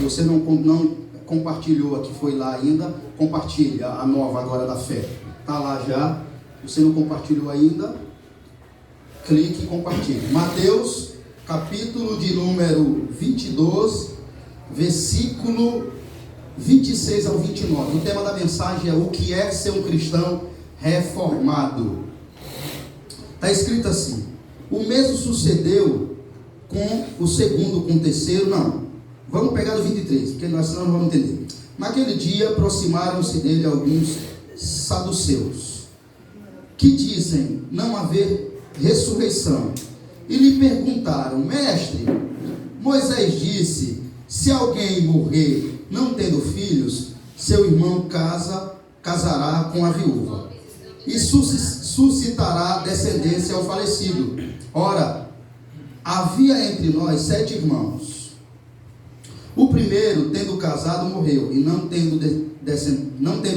você não compartilhou aqui, foi lá ainda, compartilha a nova agora da fé. Está lá já. Se você não compartilhou ainda, clique e compartilhe. Mateus, capítulo de número 22, versículo 26 ao 29. O tema da mensagem é: o que é ser um cristão reformado? Está escrito assim: o mesmo sucedeu com o segundo, com o terceiro. Não, vamos pegar do 23, porque nós senão não vamos entender. Naquele dia aproximaram-se dele alguns saduceus, que dizem não haver ressurreição, e lhe perguntaram: mestre, Moisés disse, se alguém morrer não tendo filhos, seu irmão casará com a viúva e suscitará descendência ao falecido. Ora, havia entre nós 7 irmãos. O primeiro, tendo casado, morreu, e não tendo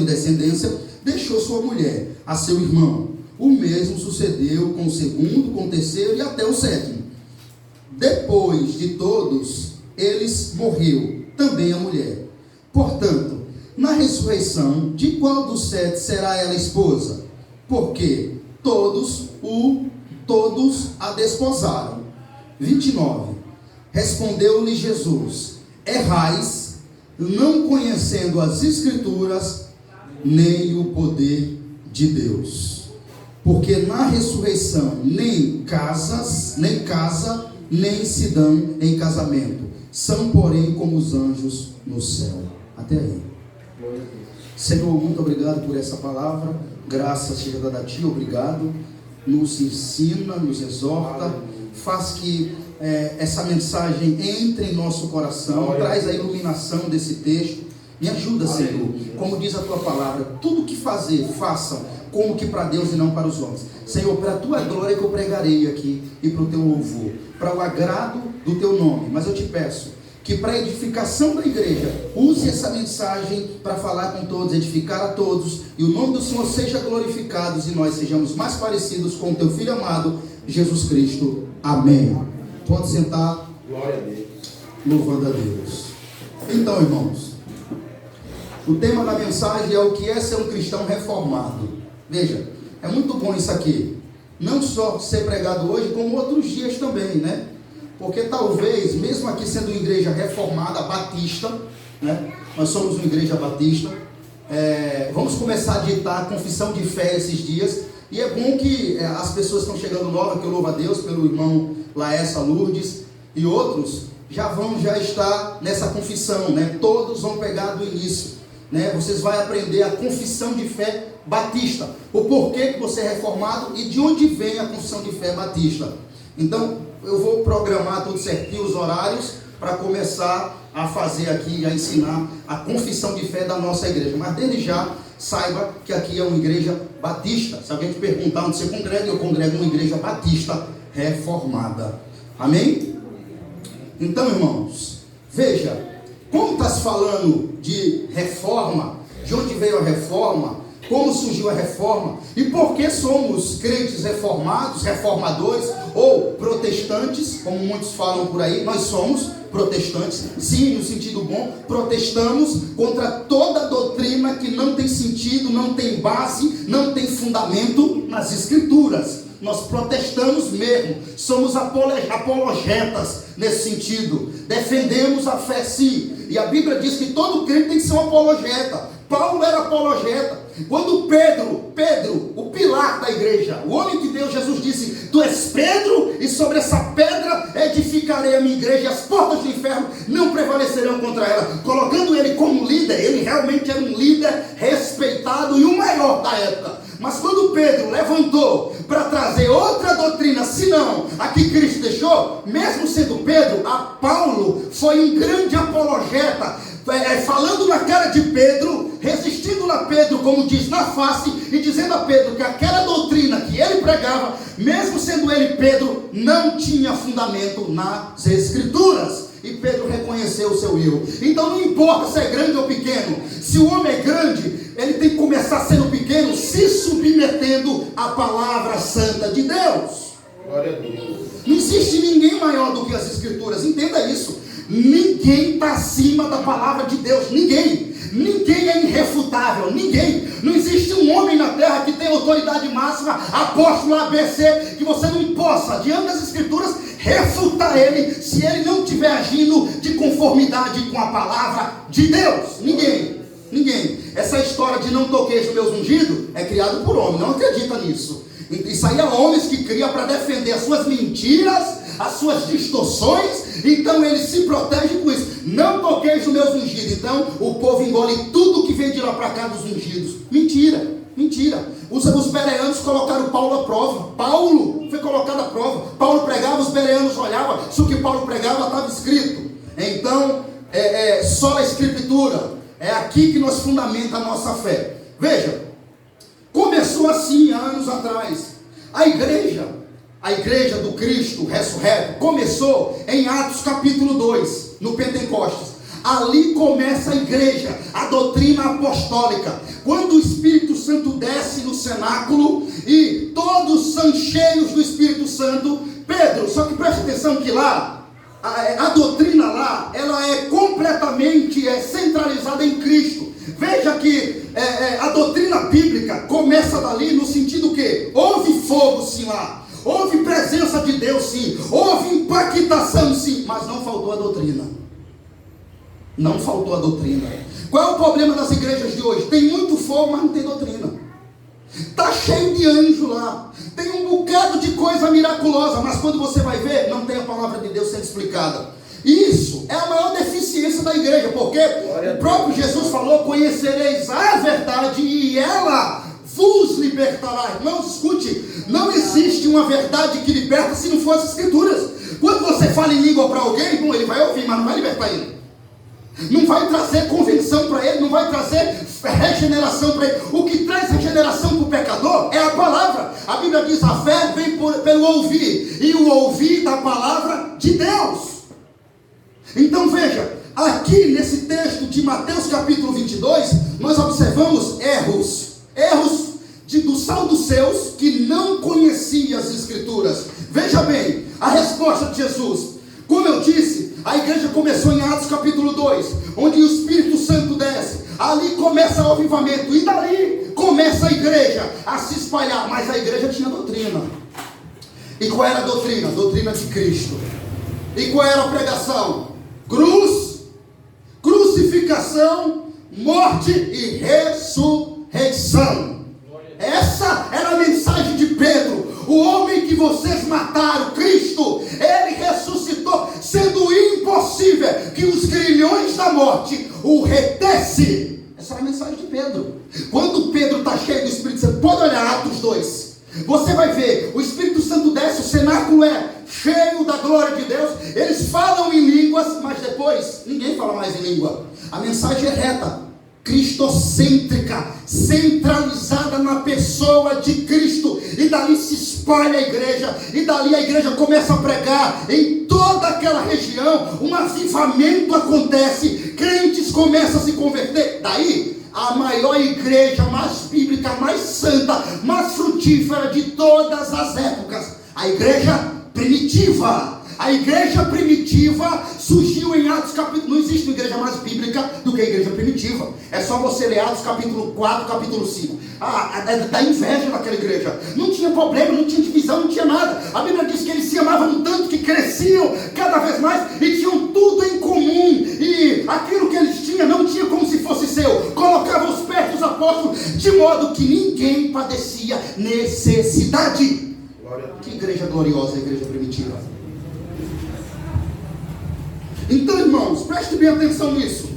descendência, deixou sua mulher a seu irmão. O mesmo sucedeu com o segundo, com o terceiro e até o 7º. Depois de todos eles morreu também a mulher. Portanto, na ressurreição, de qual dos 7 será ela esposa? Porque todos a desposaram. 29. Respondeu-lhe Jesus: errais, não conhecendo as Escrituras, nem o poder de Deus. Porque na ressurreição nem casa, nem se dão em casamento. São, porém, como os anjos no céu. Até aí. Senhor, muito obrigado por essa palavra. Graças seja dada a Ti, obrigado. Nos ensina, nos exorta. Faz que essa mensagem entre em nosso coração. Traz a iluminação desse texto. Me ajuda, Senhor. Como diz a Tua palavra, tudo que fazer, façam como que para Deus e não para os homens. Senhor, para a Tua glória que eu pregarei aqui e para o Teu louvor, para o agrado do Teu nome. Mas eu te peço que para a edificação da igreja, use essa mensagem para falar com todos, edificar a todos, e o nome do Senhor seja glorificado e nós sejamos mais parecidos com o Teu Filho amado, Jesus Cristo. Amém. Pode sentar. Glória a Deus. Louvando a Deus. Então, irmãos, o tema da mensagem é o que é ser um cristão reformado. Veja, é muito bom isso aqui. Não só ser pregado hoje, como outros dias também, né? Porque talvez, mesmo aqui sendo uma igreja reformada, batista, né? Nós somos uma igreja batista. Vamos começar a ditar a confissão de fé esses dias. E é bom que as pessoas estão chegando novas, que eu louvo a Deus pelo irmão Laessa Lourdes e outros, já estar nessa confissão, né? Todos vão pegar do início, né? Vocês vão aprender a confissão de fé batista, o porquê que você é reformado e de onde vem a confissão de fé batista. Então, eu vou programar tudo certinho, os horários, para começar a fazer aqui, a ensinar a confissão de fé da nossa igreja. Mas desde já, saiba que aqui é uma igreja batista. Se alguém te perguntar onde você congrega, eu congrego uma igreja batista reformada. Amém? Então, irmãos, veja, como está se falando de reforma, de onde veio a reforma, como surgiu a reforma e por que somos crentes reformados, reformadores ou protestantes, como muitos falam por aí. Nós somos protestantes, sim, no sentido bom. Protestamos contra toda doutrina que não tem sentido, não tem base, não tem fundamento nas Escrituras. Nós protestamos mesmo, somos apologetas nesse sentido, defendemos a fé sim, e a Bíblia diz que todo crente tem que ser um apologeta. Paulo era apologeta. Quando Pedro, o pilar da igreja, o homem de Deus, Jesus disse: tu és Pedro, e sobre essa pedra edificarei a minha igreja, e as portas do inferno não prevalecerão contra ela. Colocando ele como líder, ele realmente era um líder respeitado e o maior da época. Mas quando Pedro levantou para trazer outra doutrina, senão a que Cristo deixou, mesmo sendo Pedro, a Paulo foi um grande apologeta, falando na cara de Pedro, resistindo a Pedro, como diz, na face, e dizendo a Pedro que aquela doutrina que ele pregava, mesmo sendo ele Pedro, não tinha fundamento nas Escrituras. E Pedro reconheceu o seu erro. Então não importa se é grande ou pequeno, se o homem é grande, ele tem que começar sendo pequeno, se submetendo à palavra santa de Deus. Glória a Deus. Não existe ninguém maior do que as Escrituras, entenda isso. Ninguém está acima da palavra de Deus. Ninguém é irrefutável. Ninguém. Não existe um homem na terra que tenha autoridade máxima, apóstolo ABC, que você não possa, diante das escrituras, refutar ele, se ele não estiver agindo de conformidade com a palavra de Deus. Ninguém. Essa história de não toqueis nos meus ungidos é criado por homem. Não acredita nisso. Isso aí é homens que criam para defender as suas mentiras, as suas distorções. Então ele se protege com isso. Não toqueis nos meus ungidos. Então o povo engole tudo que vem de lá para cá dos ungidos. Mentira. Os bereanos colocaram Paulo à prova. Paulo foi colocado à prova. Paulo pregava, os bereanos olhavam. Se o que Paulo pregava estava escrito. Então só a escritura. É aqui que nós fundamentamos a nossa fé. Veja, começou assim há anos atrás. A igreja do Cristo ressurreto começou em Atos capítulo 2, no Pentecostes. Ali começa a igreja, a doutrina apostólica. Quando o Espírito Santo desce no cenáculo e todos são cheios do Espírito Santo. Pedro, só que preste atenção que lá a doutrina lá, ela é completamente centralizada em Cristo. Veja que a doutrina bíblica começa dali no sentido que houve fogo sim lá, houve presença de Deus sim, houve impactação sim, mas não faltou a doutrina. Qual é o problema das igrejas de hoje? Tem muito fogo, mas não tem doutrina. Está cheio de anjo lá, tem um bocado de coisa miraculosa, mas quando você vai ver, não tem a palavra de Deus sendo explicada. Isso é a maior deficiência da igreja, porque o próprio Jesus falou: conhecereis a verdade e ela vos libertará. Irmãos, escute, não existe uma verdade que liberta se não for as escrituras. Quando você fala em língua para alguém, bom, ele vai ouvir, mas não vai libertar ele. Não vai trazer convenção para ele, não vai trazer regeneração para ele. O que traz regeneração para o pecador é a palavra. A Bíblia diz: a fé vem pelo ouvir, e o ouvir da palavra de Deus. Então veja, aqui nesse texto de Mateus capítulo 22, nós observamos erros dos saduceus que não conheciam as escrituras. Veja bem, a resposta de Jesus. Como eu disse, a igreja começou em Atos capítulo 2, onde o Espírito Santo desce. Ali começa o avivamento, e dali começa a igreja a se espalhar. Mas a igreja tinha doutrina. E qual era a doutrina? A doutrina de Cristo. E qual era a pregação? Cruz, crucificação, morte e ressurreição. Essa era a mensagem de Pedro. O homem que vocês mataram, Cristo, ele ressuscitou, sendo impossível que os grilhões da morte o retesse. Essa era a mensagem de Pedro. Quando Pedro está cheio do Espírito Santo, pode olhar Atos 2, você vai ver, o Espírito Santo desce, o cenáculo é cheio da glória de Deus, eles falam em línguas, mas depois ninguém fala mais em língua. A mensagem é reta, cristocêntrica, centralizada na pessoa de Cristo, e dali se espalha a igreja, e dali a igreja começa a pregar em toda aquela região, um avivamento acontece, crentes começam a se converter. Daí a maior igreja, mais bíblica, mais santa, mais frutífera de todas as épocas, a igreja primitiva. A igreja primitiva surgiu em Atos capítulo... Não existe uma igreja mais bíblica do que a igreja primitiva. É só você ler Atos capítulo 4, capítulo 5. Dá inveja daquela igreja. Não tinha problema, não tinha divisão, não tinha nada. A Bíblia diz que eles se amavam tanto que cresciam cada vez mais e tinham tudo em comum. E aquilo que eles tinham não tinha como se fosse seu. Colocavam os pés dos apóstolos de modo que ninguém padecia necessidade. Que igreja gloriosa, a igreja primitiva. Então, irmãos, preste bem atenção nisso.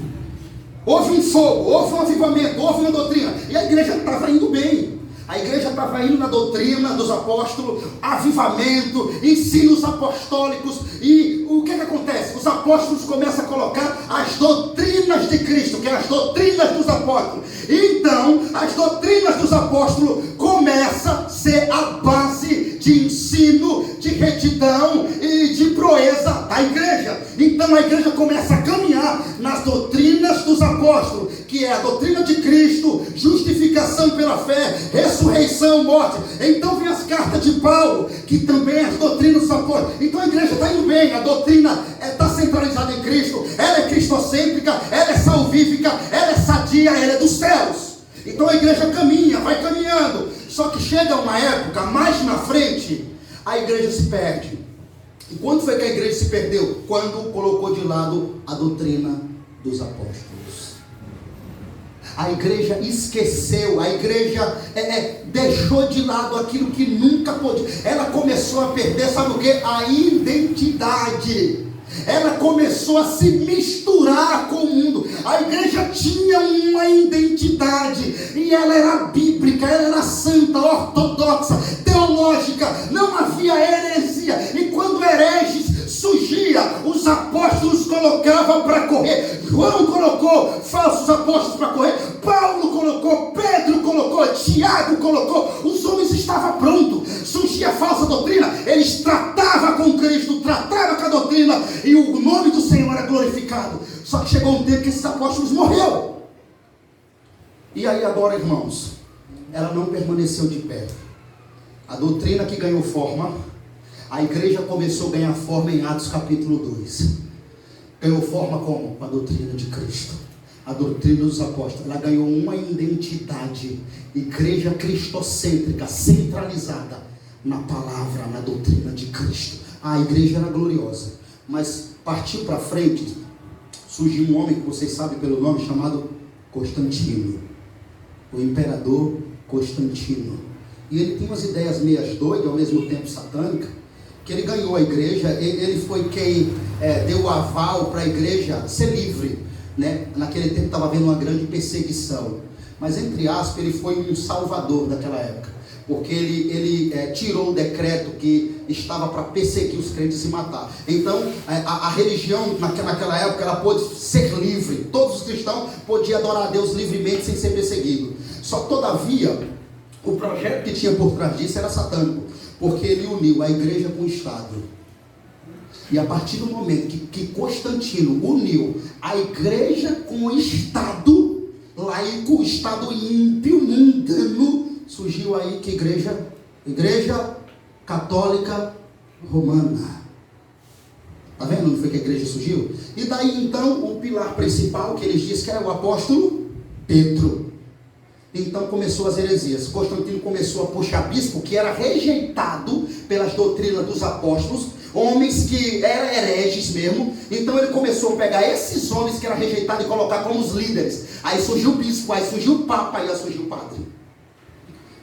Houve um fogo, houve um avivamento, houve uma doutrina, e a igreja estava indo bem. A igreja estava indo na doutrina dos apóstolos, avivamento, ensinos apostólicos. E o que acontece? Os apóstolos começam a colocar as doutrinas de Cristo, que é as doutrinas dos apóstolos. Então, as doutrinas dos apóstolos começam a ser a base de ensino, de retidão e de proeza da igreja. Então a igreja começa a caminhar nas doutrinas dos dos apóstolos, que é a doutrina de Cristo, justificação pela fé, ressurreição, morte. Então vem as cartas de Paulo, que também é as doutrinas dos apóstolos. Então a igreja está indo bem, a doutrina está centralizada em Cristo, ela é cristocêntrica, ela é salvífica, ela é sadia, ela é dos céus. Então a igreja caminha, vai caminhando. Só que chega uma época, mais na frente, a igreja se perde. E quando foi que a igreja se perdeu? Quando colocou de lado a doutrina dos apóstolos. A igreja esqueceu, a igreja deixou de lado aquilo que nunca pôde. Ela começou a perder, sabe o que? A identidade. Ela começou a se misturar com o mundo. A igreja tinha uma identidade, e ela era bíblica, ela era santa, ortodoxa, teológica, não havia heresia. E quando hereges surgia, os apóstolos colocavam para correr. João colocou falsos apóstolos para correr, Paulo colocou, Pedro colocou, Tiago colocou. Os homens estavam prontos. Surgia falsa doutrina, eles tratavam com Cristo, tratavam com a doutrina, e o nome do Senhor era glorificado. Só que chegou um tempo que esses apóstolos morreram. E aí agora, irmãos, ela não permaneceu de pé. A doutrina que ganhou forma, a igreja começou a ganhar forma em Atos capítulo 2. Ganhou forma como? Com a doutrina de Cristo, a doutrina dos apóstolos. Ela ganhou uma identidade, igreja cristocêntrica, centralizada na palavra, na doutrina de Cristo. A igreja era gloriosa, mas partiu para frente, surgiu um homem que vocês sabem pelo nome, chamado Constantino, o imperador Constantino. E ele tinha umas ideias meias doidas, ao mesmo tempo satânicas, que ele ganhou a igreja. Ele foi quem deu o aval para a igreja ser livre, né? Naquele tempo estava havendo uma grande perseguição, mas entre aspas ele foi um salvador daquela época, porque ele tirou o decreto que estava para perseguir os crentes e matar. Então a religião naquela época ela pôde ser livre, todos os cristãos podiam adorar a Deus livremente sem ser perseguido. Só todavia o projeto que tinha por trás disso era satânico, porque ele uniu a igreja com o Estado. E a partir do momento que Constantino uniu a igreja com o Estado laico, o Estado ímpio, mundano, surgiu aí que igreja católica romana. Está vendo onde foi que a igreja surgiu? E daí então o pilar principal que eles dizem que era o apóstolo Pedro. Então começou as heresias. Constantino começou a puxar bispo que era rejeitado pelas doutrinas dos apóstolos, homens que eram hereges mesmo. Então ele começou a pegar esses homens que eram rejeitados e colocar como os líderes. Aí surgiu o bispo, aí surgiu o papa, aí surgiu o padre.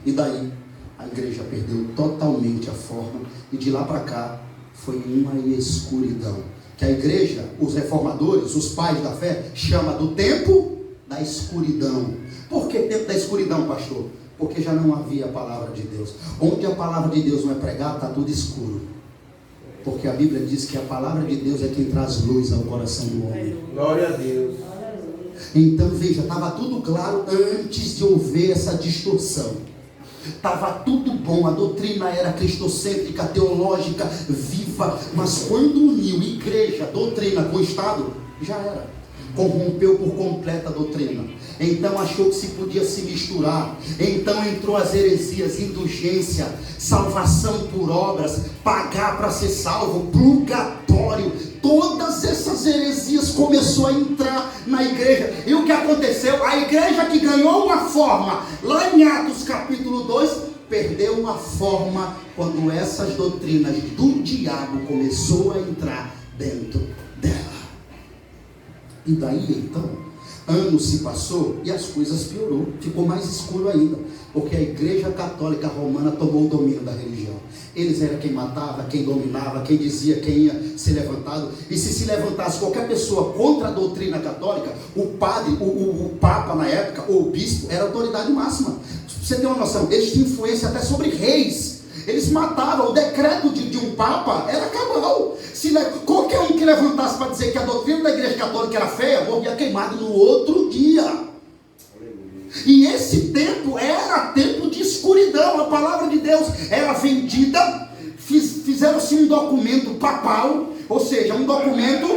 E daí a igreja perdeu totalmente a forma, e de lá para cá foi uma escuridão, que a igreja, os reformadores, os pais da fé, chama do tempo da escuridão. Por que tempo da escuridão, pastor? Porque já não havia a palavra de Deus. Onde a palavra de Deus não é pregada, está tudo escuro. Porque a Bíblia diz que a palavra de Deus é quem traz luz ao coração do homem. Glória a Deus. Então veja, estava tudo claro antes de houver essa distorção. Estava tudo bom, a doutrina era cristocêntrica, teológica, viva. Mas quando uniu igreja, doutrina com o Estado, já era. Corrompeu por completa a doutrina. Então achou que se podia se misturar. Então entrou as heresias, indulgência, salvação por obras, pagar para ser salvo, purgatório. Todas essas heresias começou a entrar na igreja. E o que aconteceu? A igreja que ganhou uma forma lá em Atos capítulo 2, perdeu uma forma quando essas doutrinas do diabo começou a entrar dentro dela. E daí então, anos se passou e as coisas piorou, ficou mais escuro ainda, porque a igreja católica romana tomou o domínio da religião. Eles eram quem matava, quem dominava, quem dizia quem ia ser levantado. E se levantasse qualquer pessoa contra a doutrina católica, o padre, o papa na época, ou o bispo, era a autoridade máxima. Você tem uma noção, eles tinham influência até sobre reis. Eles matavam, o decreto de um papa era cabal. Se qualquer um que levantasse para dizer que a doutrina da igreja católica era feia, morria queimado no outro dia. E esse tempo era tempo de escuridão. A palavra de Deus era vendida. Fizeram-se um documento papal, ou seja, um documento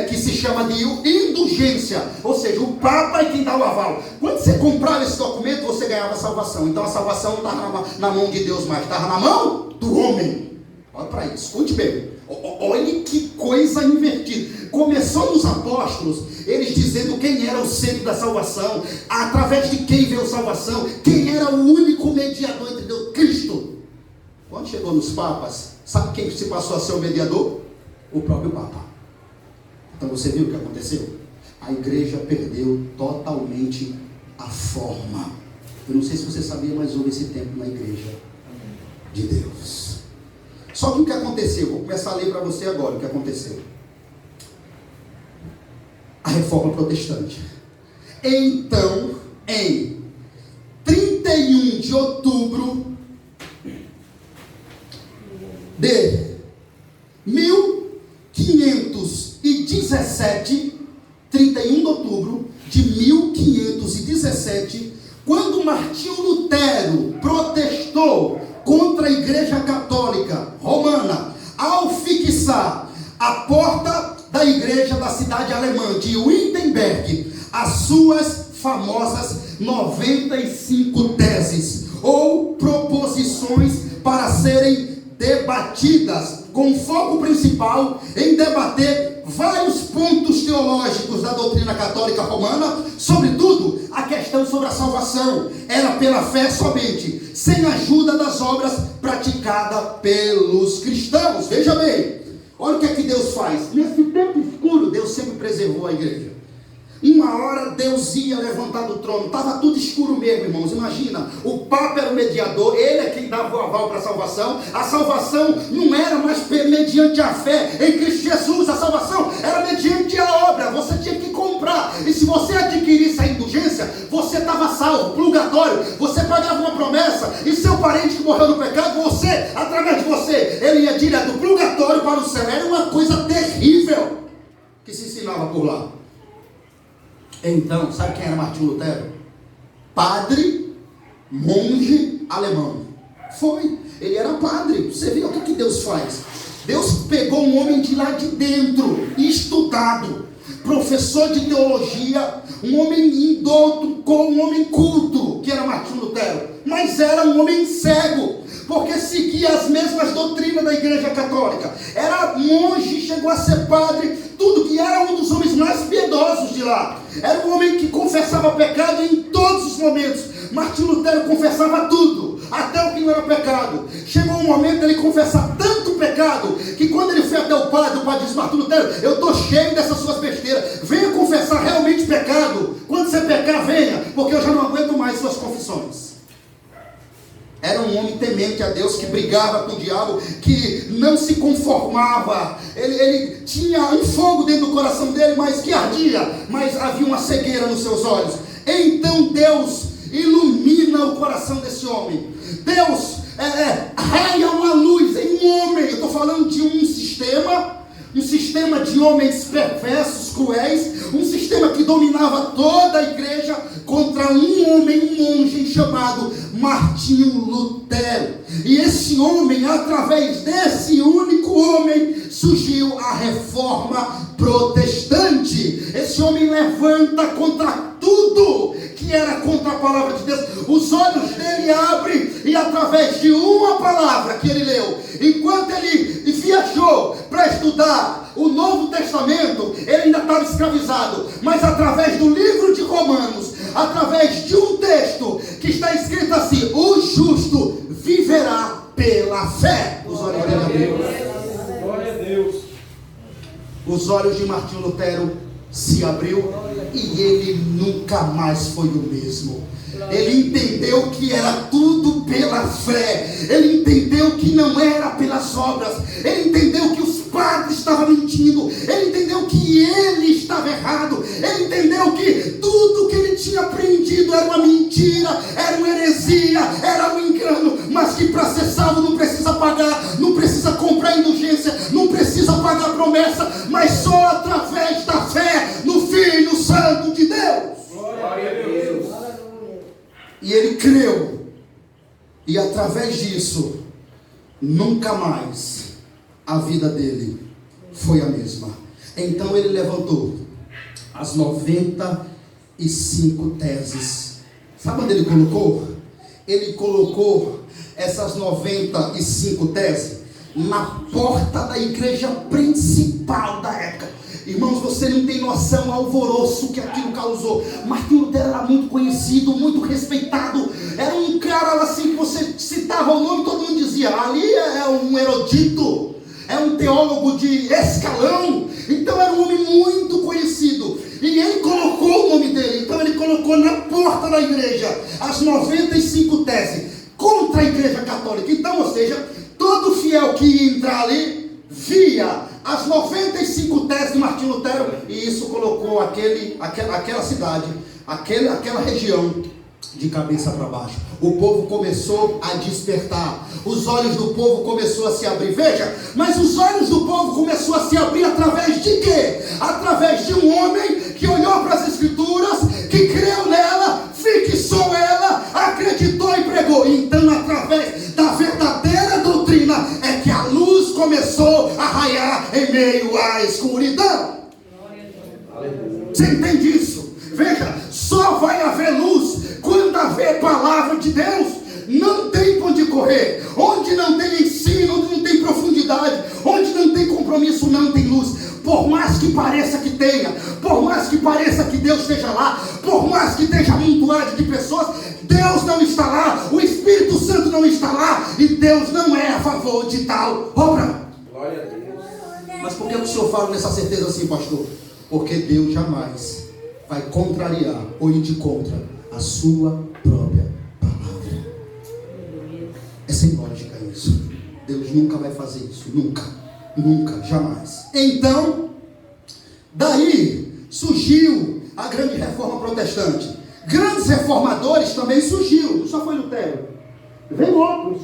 que se chama de indulgência, ou seja, o Papa é quem dá o aval. Quando você comprava esse documento, você ganhava a salvação. Então a salvação não estava na mão de Deus mais, estava na mão do homem. Olha para isso, escute bem. Olha que coisa invertida. Começou nos apóstolos, eles dizendo quem era o centro da salvação, através de quem veio a salvação, quem era o único mediador entre Deus, Cristo. Quando chegou nos papas, sabe quem se passou a ser o mediador? O próprio Papa. Então você viu o que aconteceu? A igreja perdeu totalmente a forma. Eu não sei se você sabia, mas houve esse tempo na igreja de Deus. Só que o que aconteceu? Vou começar a ler para você agora o que aconteceu. A reforma protestante. Então, em 31 de outubro de 1517, 31 de outubro de 1517, quando Martinho Lutero protestou contra a Igreja Católica Romana, ao fixar a porta da igreja da cidade alemã de Wittenberg as suas famosas 95 teses ou proposições para serem debatidas, com foco principal em debater vários pontos teológicos da doutrina católica romana, sobretudo a questão sobre a salvação era pela fé somente, sem ajuda das obras praticadas pelos cristãos. Veja bem, olha o que é que Deus faz. Nesse tempo escuro, Deus sempre preservou a igreja. Uma hora Deus ia levantar do trono, estava tudo escuro mesmo, irmãos. Imagina, o Papa era o mediador, ele é quem dava o aval para a salvação não era mais mediante a fé em Cristo Jesus, a salvação era mediante a obra, você tinha que comprar, e se você adquirisse a indulgência, você estava salvo, purgatório, você pagava uma promessa, e seu parente que morreu no pecado, você, através de você, ele ia direto do purgatório para o céu. Era uma coisa terrível que se ensinava por lá. Então, sabe quem era Martinho Lutero? Padre, monge alemão. Ele era padre. Você viu o que Deus faz? Deus pegou um homem de lá de dentro, estudado, professor de teologia, um homem indouto, com um homem culto, que era Martinho Lutero, mas era um homem cego, porque seguia as mesmas doutrinas da igreja católica. Era monge, chegou a ser padre, tudo, que era um dos homens mais piedosos de lá. Era um homem que confessava pecado em todos os momentos. Martinho Lutero confessava tudo, até o que não era pecado. Chegou um momento dele confessar tanto pecado, que quando ele foi até o padre disse: Martinho Lutero, eu estou cheio dessas suas besteiras, venha confessar realmente pecado. Quando você pecar, venha, porque eu já não aguento mais suas confissões. Era um homem temente a Deus, que brigava com o diabo, que não se conformava. Ele tinha um fogo dentro do coração dele, mas que ardia, mas havia uma cegueira nos seus olhos. Então Deus ilumina o coração desse homem. Deus raia uma luz em um homem. Eu estou falando de um sistema de homens perversos, cruéis, um sistema que dominava toda a igreja, contra um homem, um monge chamado Martinho Lutero. E esse homem, através desse único homem, surgiu a reforma protestante. Esse homem levanta contra tudo que era contra a palavra de Deus. Os olhos dele abrem, e através de uma palavra que ele leu, enquanto ele viajou para estudar o Novo Testamento, ele ainda estava escravizado, mas através do livro de Romanos, através de um texto que está escrito assim: o justo viverá pela fé. Os olhos dele abriram. Glória a Deus. Os olhos de Martinho Lutero se abriu, e ele nunca mais foi o mesmo. Ele entendeu que era tudo pela fé. Ele entendeu que não era pelas obras. Ele entendeu que os padres estavam mentindo. Ele entendeu que ele estava errado. Ele entendeu que tudo que ele tinha aprendido era uma mentira, era uma heresia, era um engano, mas que para ser salvo não precisa pagar, não precisa comprar indulgência, não precisa pagar promessa, mas só através da fé no Filho Santo de Deus. Glória a Deus. E ele creu, e através disso, nunca mais a vida dele foi a mesma. Então ele levantou as 95 teses. Sabe onde ele colocou? Ele colocou essas 95 teses na porta da igreja principal da época. Irmãos, você não tem noção do alvoroço que aquilo causou. Martinho Lutero era muito conhecido, muito respeitado. Era um cara assim que você citava o nome, todo mundo dizia: ali é um erudito, é um teólogo de escalão. Então era um homem muito conhecido. E ele colocou o nome dele. Então ele colocou na porta da igreja as 95 teses contra a igreja católica. Então, ou seja, todo fiel que ia entrar ali via as 95 teses de Martinho Lutero, e isso colocou aquela cidade, aquela região de cabeça para baixo. O povo começou a despertar, os olhos do povo começou a se abrir. Veja, mas os olhos do povo começou a se abrir através de quê? Através de um homem que olhou para as escrituras, que creu nela, fixou ela, acreditou e pregou. Então, através da verdadeira doutrina é que a luz começou a raiar em meio à escuridão. Você entende isso? Veja, só vai haver luz quando haver palavra de Deus. Não tem para onde correr. Onde não tem ensino, onde não tem profundidade, onde não tem compromisso, não tem luz. Por mais que pareça que tenha, por mais que pareça que Deus esteja lá, por mais que esteja amontoado de pessoas, Deus não está lá, o Espírito Santo não está lá, e Deus não é a favor de tal obra. Glória a Deus. Mas por que o senhor fala nessa certeza assim, pastor? Porque Deus jamais vai contrariar ou ir de contra a sua própria palavra. É sem lógica isso. Deus nunca vai fazer isso, nunca, jamais. Então, daí surgiu a grande reforma protestante. Grandes reformadores também surgiram, não só foi Lutero, veio outros.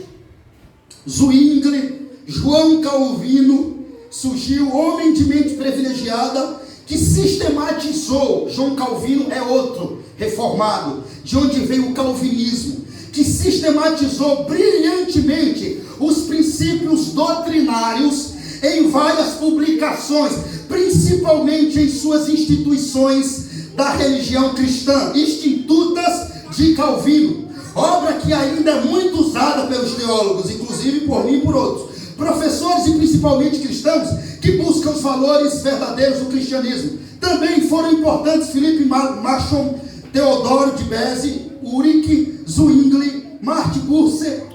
Zwingli, João Calvino, surgiu homem de mente privilegiada que sistematizou. João Calvino é outro reformado, de onde veio o calvinismo, que sistematizou brilhantemente os princípios doutrinários em várias publicações, principalmente em suas instituições da religião cristã, Institutas de Calvino, obra que ainda é muito usada pelos teólogos, inclusive por mim e por outros, professores e principalmente cristãos que buscam os valores verdadeiros do cristianismo. Também foram importantes Philip Machon, Teodoro de Beze, Ulrich Zwingli, Martin Bucer,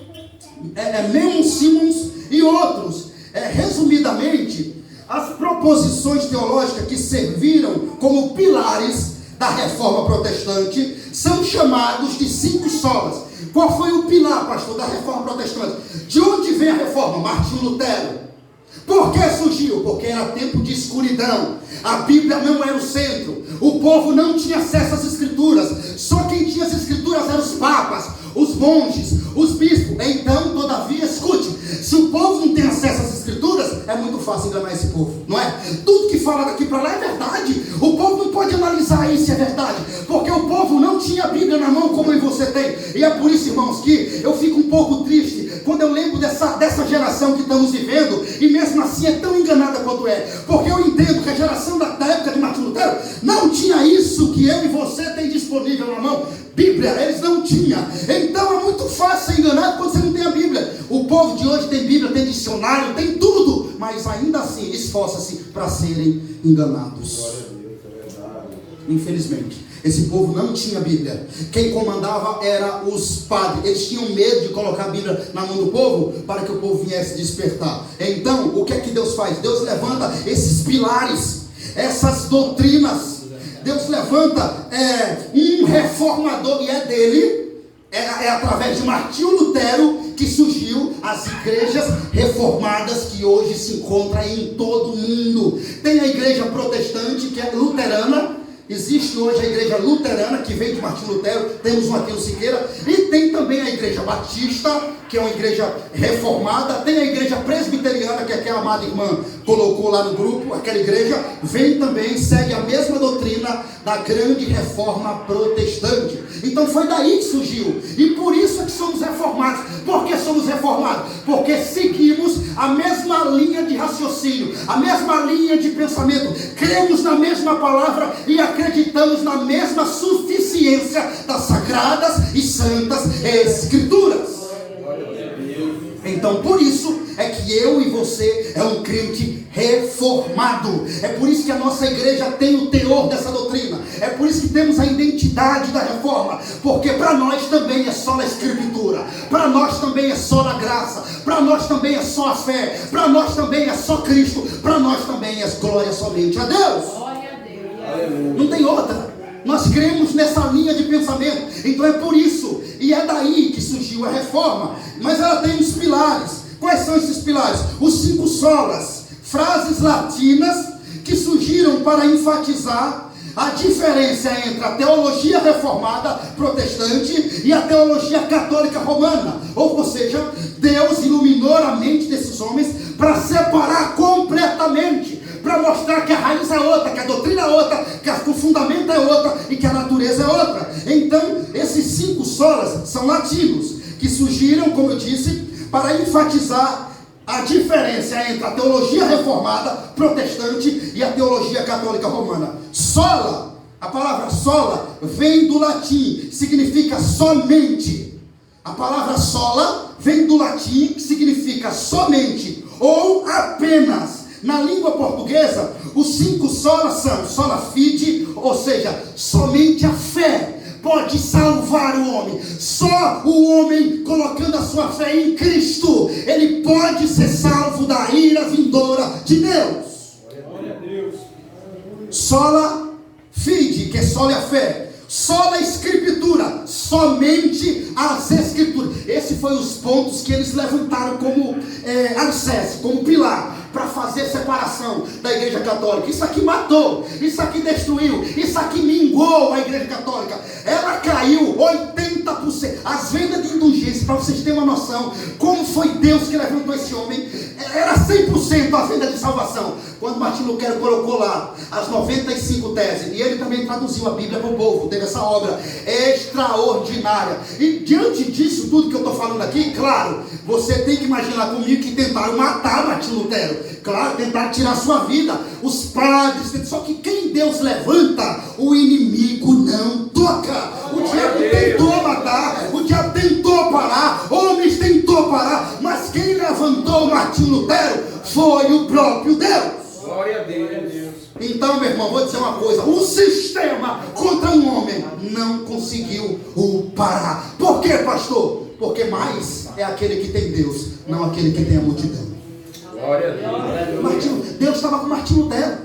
Leon Simmons e outros. Resumidamente, as proposições teológicas que serviram como pilares da reforma protestante são chamados de 5 solas. Qual foi o pilar, pastor, da reforma protestante? De onde vem a reforma? Martinho Lutero. Por que surgiu? Porque era tempo de escuridão. A Bíblia não era o centro. O povo não tinha acesso às escrituras. Só quem tinha as escrituras eram os papas, os monges, os bispos. Então, todavia, escute, se o povo não tem acesso às escrituras, é muito fácil enganar esse povo, não é? Tudo que fala daqui para lá é verdade. O povo não pode analisar aí se é verdade, porque o povo não tinha a Bíblia na mão como você tem. E é por isso, irmãos, que eu fico um pouco triste quando eu lembro dessa geração que estamos vivendo, e mesmo assim é tão enganada quanto é, porque eu entendo que a geração da época de Martinho Lutero não tinha isso que eu e você tem disponível na mão, Bíblia. Eles não tinham. Então é muito fácil ser enganado quando você não tem a Bíblia. O povo de hoje tem Bíblia, tem dicionário, tem tudo, mas ainda assim esforça-se para serem enganados. Infelizmente, esse povo não tinha Bíblia. Quem comandava era os padres. Eles tinham medo de colocar a Bíblia na mão do povo para que o povo viesse despertar. Então, o que é que Deus faz? Deus levanta esses pilares, essas doutrinas. Deus levanta um reformador, e é dele, é através de Martinho Lutero que surgiu as igrejas reformadas que hoje se encontram em todo o mundo. Tem a igreja protestante, que é luterana. Existe hoje a igreja luterana, que veio de Martinho Lutero, temos um aqui no Siqueira, e tem também a igreja batista, que é uma igreja reformada, tem a igreja presbiteriana, que aquela amada irmã colocou lá no grupo, aquela igreja vem também, segue a mesma doutrina da grande reforma protestante. Então foi daí que surgiu, e por isso é que somos reformados. Por que somos reformados? Porque seguimos a mesma linha de raciocínio, a mesma linha de pensamento, cremos na mesma palavra e acreditamos na mesma suficiência das sagradas e santas escrituras. Então por isso é que eu e você é um crente reformado. É por isso que a nossa igreja tem o teor dessa doutrina. É por isso que temos a identidade da reforma. Porque para nós também é só a escritura. Para nós também é só a graça. Para nós também é só a fé. Para nós também é só Cristo. Para nós também é glória somente a Deus. Glória a Deus. Não tem outra. Nós cremos nessa linha de pensamento. Então é por isso. E é daí que surgiu a reforma. Mas ela tem os pilares. Quais são esses pilares? Os 5 solas. Frases latinas que surgiram para enfatizar a diferença entre a teologia reformada protestante e a teologia católica romana. Ou seja, Deus iluminou a mente desses homens para separar completamente, para mostrar que a raiz é outra, que a doutrina é outra, que o fundamento é outra e que a natureza é outra. Então, esses 5 solas são latinos, que surgiram, como eu disse, para enfatizar a diferença entre a teologia reformada protestante e a teologia católica romana. Sola, a palavra sola vem do latim, significa somente. A palavra sola vem do latim, que significa somente ou apenas. Na língua portuguesa, os 5 solas são sola fide, ou seja, somente a fé pode salvar o homem. Só o homem colocando a sua fé em Cristo, ele pode ser salvo da ira vindoura de Deus. Glória a Deus. Sola fide, que é sola a fé. Sola escritura, somente as escrituras. Esses foram os pontos que eles levantaram como alicerce, como pilar, para fazer separação da igreja católica. Isso aqui matou, isso aqui destruiu, isso aqui mingou a igreja católica. Ela caiu 80%. As vendas de indulgência, para vocês terem uma noção, como foi Deus que levantou esse homem, era 100% a venda de salvação. Quando Martim Lutero colocou lá as 95 teses, e ele também traduziu a Bíblia para o povo, teve essa obra extraordinária. E diante disso tudo que eu estou falando aqui, claro, você tem que imaginar comigo que tentaram matar Martim Lutero. Claro, tentaram tirar sua vida, os padres, só que quem Deus levanta, o inimigo não toca. O diabo tentou matar, o diabo tentou parar, homens tentou parar, mas quem levantou Martim Lutero foi o próprio Deus. Glória a Deus. Então, meu irmão, vou dizer uma coisa: o sistema contra um homem não conseguiu o parar. Por quê, pastor? Porque mais é aquele que tem Deus, não aquele que tem a multidão. Glória a Deus. Deus estava com Martim Lutero.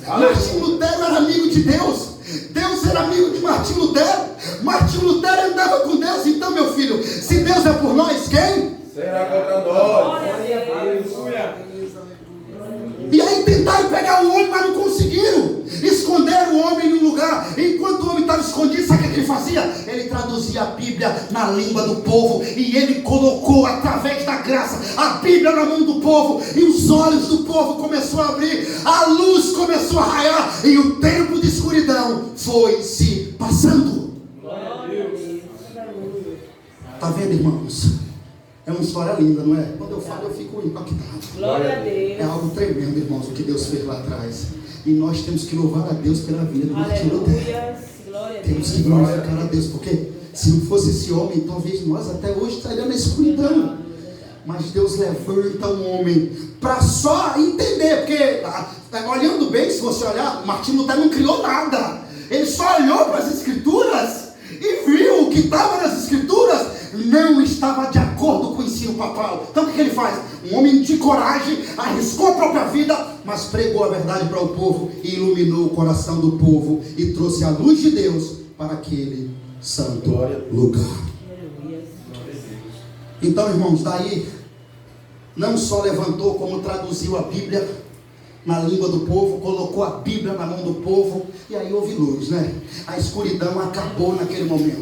Martim Lutero era amigo de Deus. Deus era amigo de Martim Lutero. Martim Lutero andava com Deus. Então, meu filho, se Deus é por nós, quem será contra nós? Aleluia. E aí tentaram pegar o homem, mas não conseguiram. Esconderam o homem no lugar. Enquanto o homem estava escondido, sabe o que ele fazia? Ele traduzia a Bíblia na língua do povo. E ele colocou, através da graça, a Bíblia na mão do povo. E os olhos do povo começaram a abrir. A luz começou a raiar. E o tempo de escuridão foi se passando. Glória a Deus. Está vendo, irmãos? É uma história linda, não é? Quando eu falo, eu fico impactado. Glória a Deus. É algo tremendo, irmãos, o que Deus fez lá atrás. E nós temos que louvar a Deus pela vida do Martim Lutero. Aleluia. Glória a Temos Deus. que glorificar a Deus, porque se não fosse esse homem, talvez nós até hoje estaríamos na escuridão. Mas Deus levanta um homem para só entender, porque olhando bem, se você olhar, Martim Lutero não criou nada. Ele só olhou para as escrituras e viu que estava nas escrituras não estava de acordo com o ensino papal. Então o que ele faz? Um homem de coragem, arriscou a própria vida, mas pregou a verdade para o povo e iluminou o coração do povo e trouxe a luz de Deus para aquele santo lugar. Então, irmãos, daí não só levantou, como traduziu a Bíblia na língua do povo, colocou a Bíblia na mão do povo, e aí houve luz, né? A escuridão acabou naquele momento,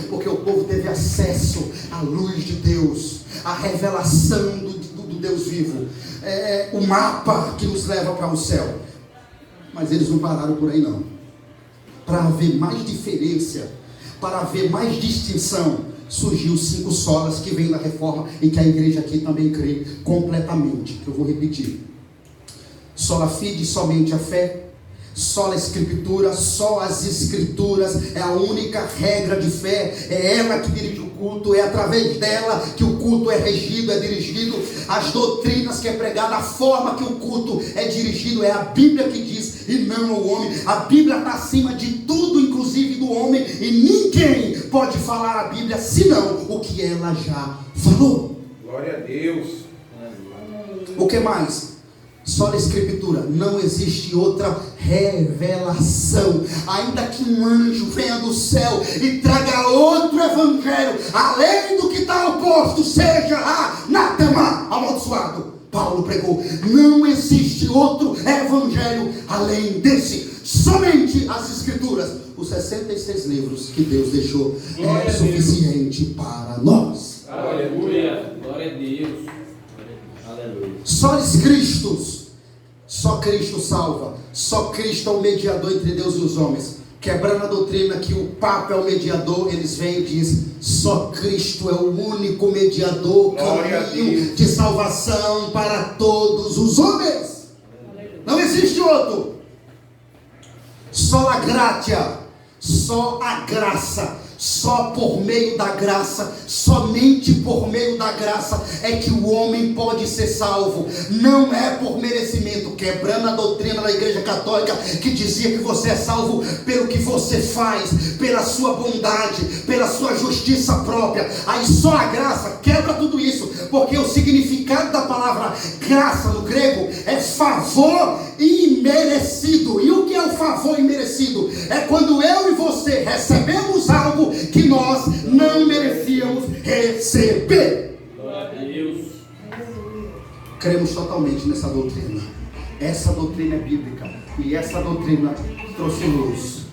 porque o povo teve acesso à luz de Deus, à revelação do Deus vivo, o mapa que nos leva para o céu. Mas eles não pararam por aí não. Para haver mais diferença, para haver mais distinção, surgiu os 5 solas que vem da reforma e que a igreja aqui também crê completamente. Eu vou repetir: sola fide, somente a fé; sola escritura, só as escrituras é a única regra de fé, é ela que dirige o culto, é através dela que o culto é regido, é dirigido, as doutrinas que é pregada, a forma que o culto é dirigido, é a Bíblia que diz e não o homem. A Bíblia está acima de tudo, inclusive do homem, e ninguém pode falar a Bíblia senão o que ela já falou. Glória a Deus. O que mais? Só na escritura, não existe outra revelação. Ainda que um anjo venha do céu e traga outro evangelho, além do que está oposto, seja anátema, amaldiçoado. Paulo pregou: não existe outro evangelho além desse. Somente as escrituras, os 66 livros que Deus deixou, é suficiente para nós. Aleluia. Glória a Deus. Aleluia. Só Cristo, só Cristo salva, só Cristo é o mediador entre Deus e os homens. Quebrando a doutrina que o Papa é o mediador, eles vêm e dizem: só Cristo é o único mediador, caminho de salvação para todos os homens. Não existe outro. Só a gratia, só a graça. Só por meio da graça, somente por meio da graça é que o homem pode ser salvo. Não é por merecimento, quebrando a doutrina da Igreja Católica que dizia que você é salvo pelo que você faz, pela sua bondade, pela sua justiça própria. Aí só a graça quebra tudo isso, porque o significado da palavra graça no grego é favor imerecido. E o que é o favor imerecido? É quando eu e você recebemos algo que nós não merecíamos receber. Glória a Deus. Cremos totalmente nessa doutrina. Essa doutrina é bíblica, e essa doutrina trouxe luz.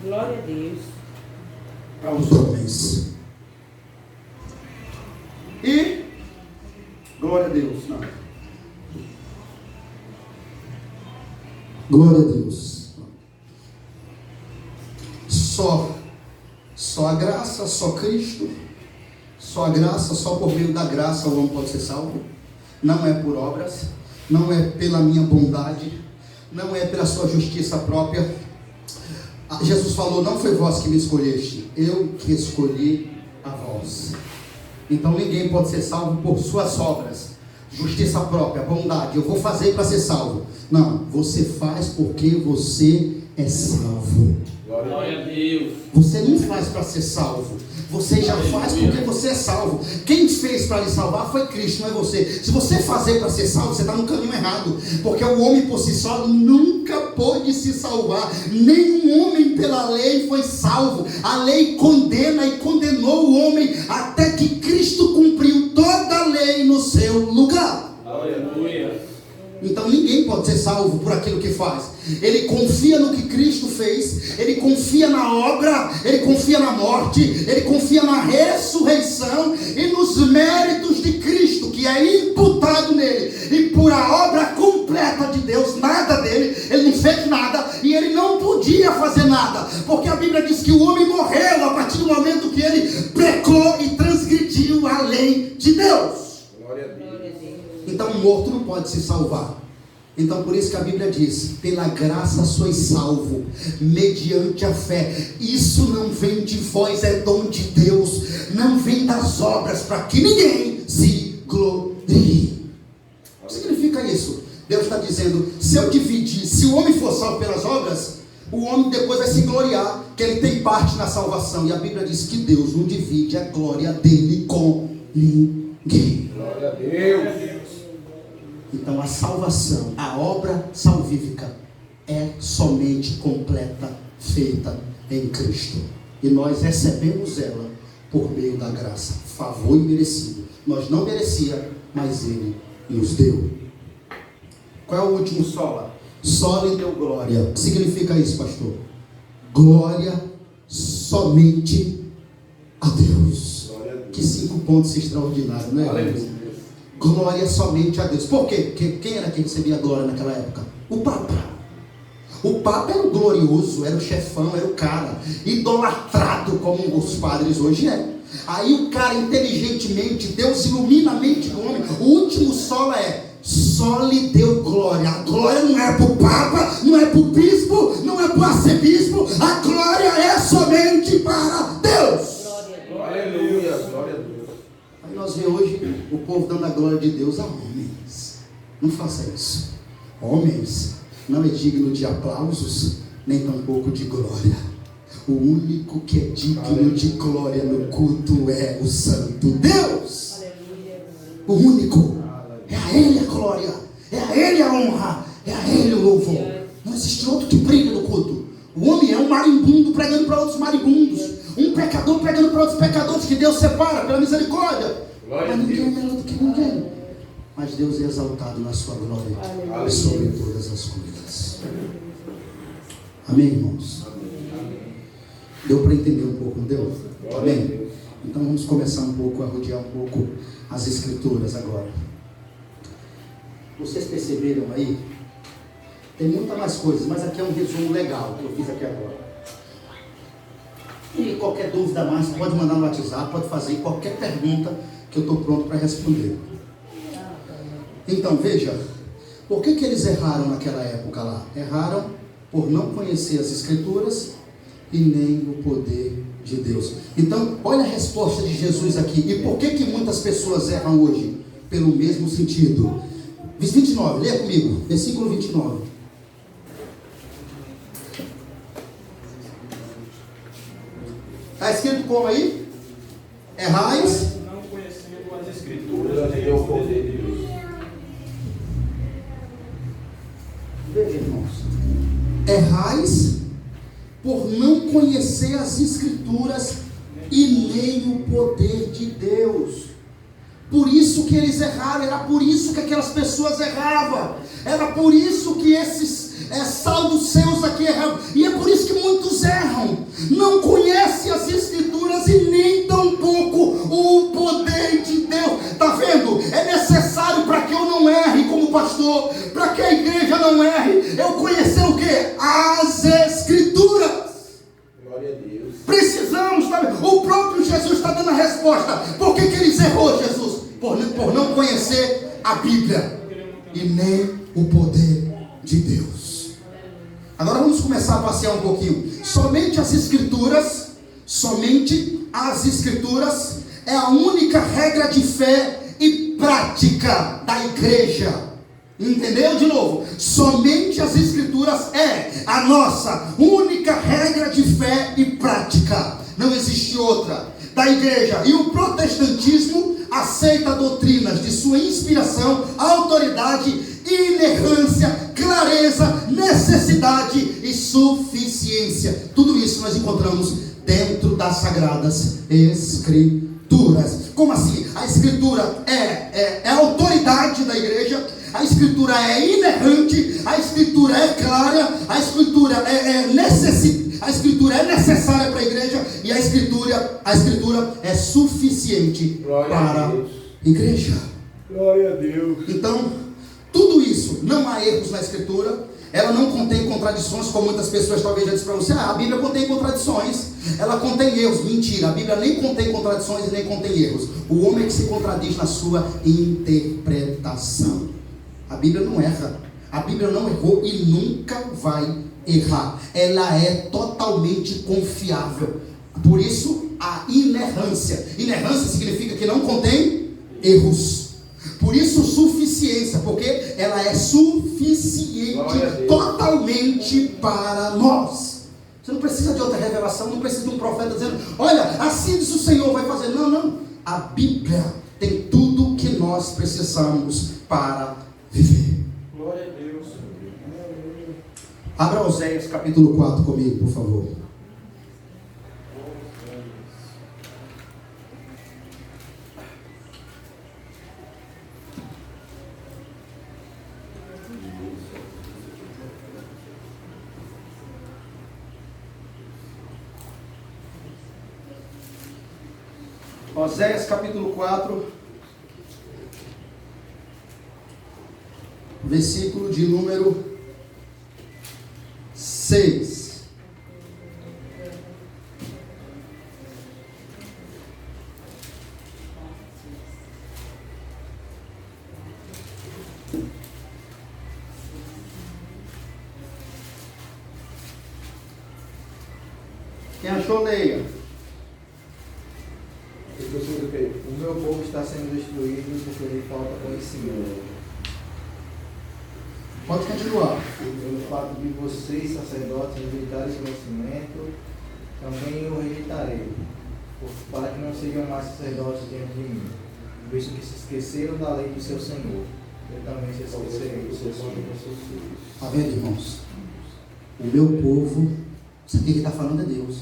Glória a Deus. Para os homens. E glória a Deus. Não. Glória a Deus. Só a graça, só Cristo, só a graça, só por meio da graça o homem pode ser salvo. Não é por obras, não é pela minha bondade, não é pela sua justiça própria. Jesus falou: não foi vós que me escolheste, eu que escolhi a vós. Então ninguém pode ser salvo por suas obras, justiça própria, bondade. Eu vou fazer para ser salvo. Não, você faz porque você é salvo. Glória a Deus. Você não faz para ser salvo, você já faz porque você é salvo. Quem fez para lhe salvar foi Cristo, não é você. Se você fazer para ser salvo, você está no caminho errado, porque o homem por si só nunca pôde se salvar. Nenhum homem pela lei foi salvo. A lei condena e condenou o homem até que Cristo cumpriu toda a lei no seu lugar. Aleluia. Então ninguém pode ser salvo por aquilo que faz. Ele confia no que Cristo fez, ele confia na obra, ele confia na morte, ele confia na ressurreição e nos méritos de Cristo, que é imputado nele. E por a obra completa de Deus, nada dele, ele não fez nada e ele não podia fazer nada, porque a Bíblia diz que o homem morreu a partir do momento que ele pecou e transgrediu a lei de Deus. Glória a Deus. Então o morto não pode se salvar. Então por isso que a Bíblia diz: pela graça sois salvo, mediante a fé. Isso não vem de vós, é dom de Deus, não vem das obras, para que ninguém se glorie. O que significa isso? Deus está dizendo: se eu dividir, se o homem for salvo pelas obras, o homem depois vai se gloriar que ele tem parte na salvação. E a Bíblia diz que Deus não divide a glória dele com ninguém. Glória a Deus. Então a salvação, a obra salvífica é somente completa, feita em Cristo. E nós recebemos ela por meio da graça, favor imerecido. Nós não merecia, mas Ele nos deu. Qual é o último sola? Sola lhe deu glória. O que significa isso, pastor? Glória somente a Deus. Que 5 pontos extraordinários, não é? Aleluia. Glória somente a Deus. Por quê? Porque quem era que recebia glória naquela época? O Papa. O Papa era o glorioso, era o chefão, era o cara idolatrado como os padres hoje é. Aí o cara inteligentemente, Deus ilumina a mente do homem. O último sola só lhe deu glória. A glória não é para o Papa, não é para o bispo, não é para o arcebispo. A glória é somente para Deus. Aleluia. Glória a Deus. Aí nós vemos hoje o povo dando a glória de Deus a homens. Não faça isso. Homens não é digno de aplausos, nem tampouco de glória. O único que é digno de glória no culto é o Santo Deus. O único. É a Ele a glória, é a Ele a honra, é a Ele o louvor. Não existe outro que brilha no culto. O homem é um marimbundo pregando para outros marimbundos, um pecador pregando para outros pecadores que Deus separa pela misericórdia. Mas ninguém é melhor do que ninguém. Mas Deus é exaltado na sua glória sobre todas as coisas. Amém, irmãos? Deu para entender um pouco, não deu? Amém? Então vamos começar um pouco a rodear um pouco as escrituras agora. Vocês perceberam aí? Tem muita mais coisas, mas aqui é um resumo legal que eu fiz aqui agora. E qualquer dúvida mais, pode mandar no WhatsApp, pode fazer qualquer pergunta que eu estou pronto para responder. Então veja, por que eles erraram naquela época lá? Erraram por não conhecer as escrituras e nem o poder de Deus. Então, olha a resposta de Jesus aqui. E por que muitas pessoas erram hoje? Pelo mesmo sentido. 29, leia comigo, versículo 29. Está escrito como aí? Errais, não conhecendo as escrituras, nem o poder de Deus. Veja, irmãos. Errais por não conhecer as escrituras e nem o poder de Deus. Por isso que eles erraram, era por isso que aquelas pessoas erravam, era por isso que esses salvos seus aqui erravam, e é por isso que muitos erram, não conhecem as escrituras e nem tampouco o poder de Deus. Está vendo? É necessário para que eu não erre como pastor, para que a igreja não erre, eu conhecer o que? As escrituras. Glória a Deus. Precisamos, sabe? O próprio Jesus está dando a resposta. Por que eles errou, Jesus? Por não conhecer a Bíblia e nem o poder de Deus. Agora vamos começar a passear um pouquinho. Somente as escrituras é a única regra de fé e prática da igreja. Entendeu? De novo, somente as escrituras é a nossa única regra de fé e prática. Não existe outra da igreja. E o protestantismo aceita doutrinas de sua inspiração, autoridade, inerrância, clareza, necessidade e suficiência. Tudo isso nós encontramos dentro das Sagradas Escrituras. Como assim? A Escritura é a autoridade da igreja. A Escritura é inerrante, a Escritura é clara, a Escritura é necessária para a igreja, e a Escritura é suficiente para a igreja. Glória a Deus. Então, tudo isso, não há erros na Escritura, ela não contém contradições, como muitas pessoas talvez já disseram para você, a Bíblia contém contradições, ela contém erros. Mentira, a Bíblia nem contém contradições e nem contém erros. O homem é que se contradiz na sua interpretação. A Bíblia não erra, a Bíblia não errou e nunca vai errar. Ela é totalmente confiável. Por isso a inerrância. Inerrância significa que não contém erros. Por isso suficiência, porque ela é suficiente totalmente para nós. Você não precisa de outra revelação, não precisa de um profeta dizendo, olha, assim diz o Senhor, vai fazer. Não. A Bíblia tem tudo que nós precisamos para viver. Glória a Deus. Abra Oséias capítulo 4 comigo, por favor. Oséias capítulo 4, versículo de número 6. Quem achou, leia. O meu povo está sendo destruído porque lhe falta conhecimento. Pode continuar. Pelo fato de vocês, sacerdotes, rejeitarem esse conhecimento, também o rejeitarei, para que não sejam mais sacerdotes diante de mim, visto que se esqueceram da lei do seu Senhor. Eu também se esquecerei dos seus filhos. Está vendo, irmãos? O meu povo, sabe o que está falando? É Deus.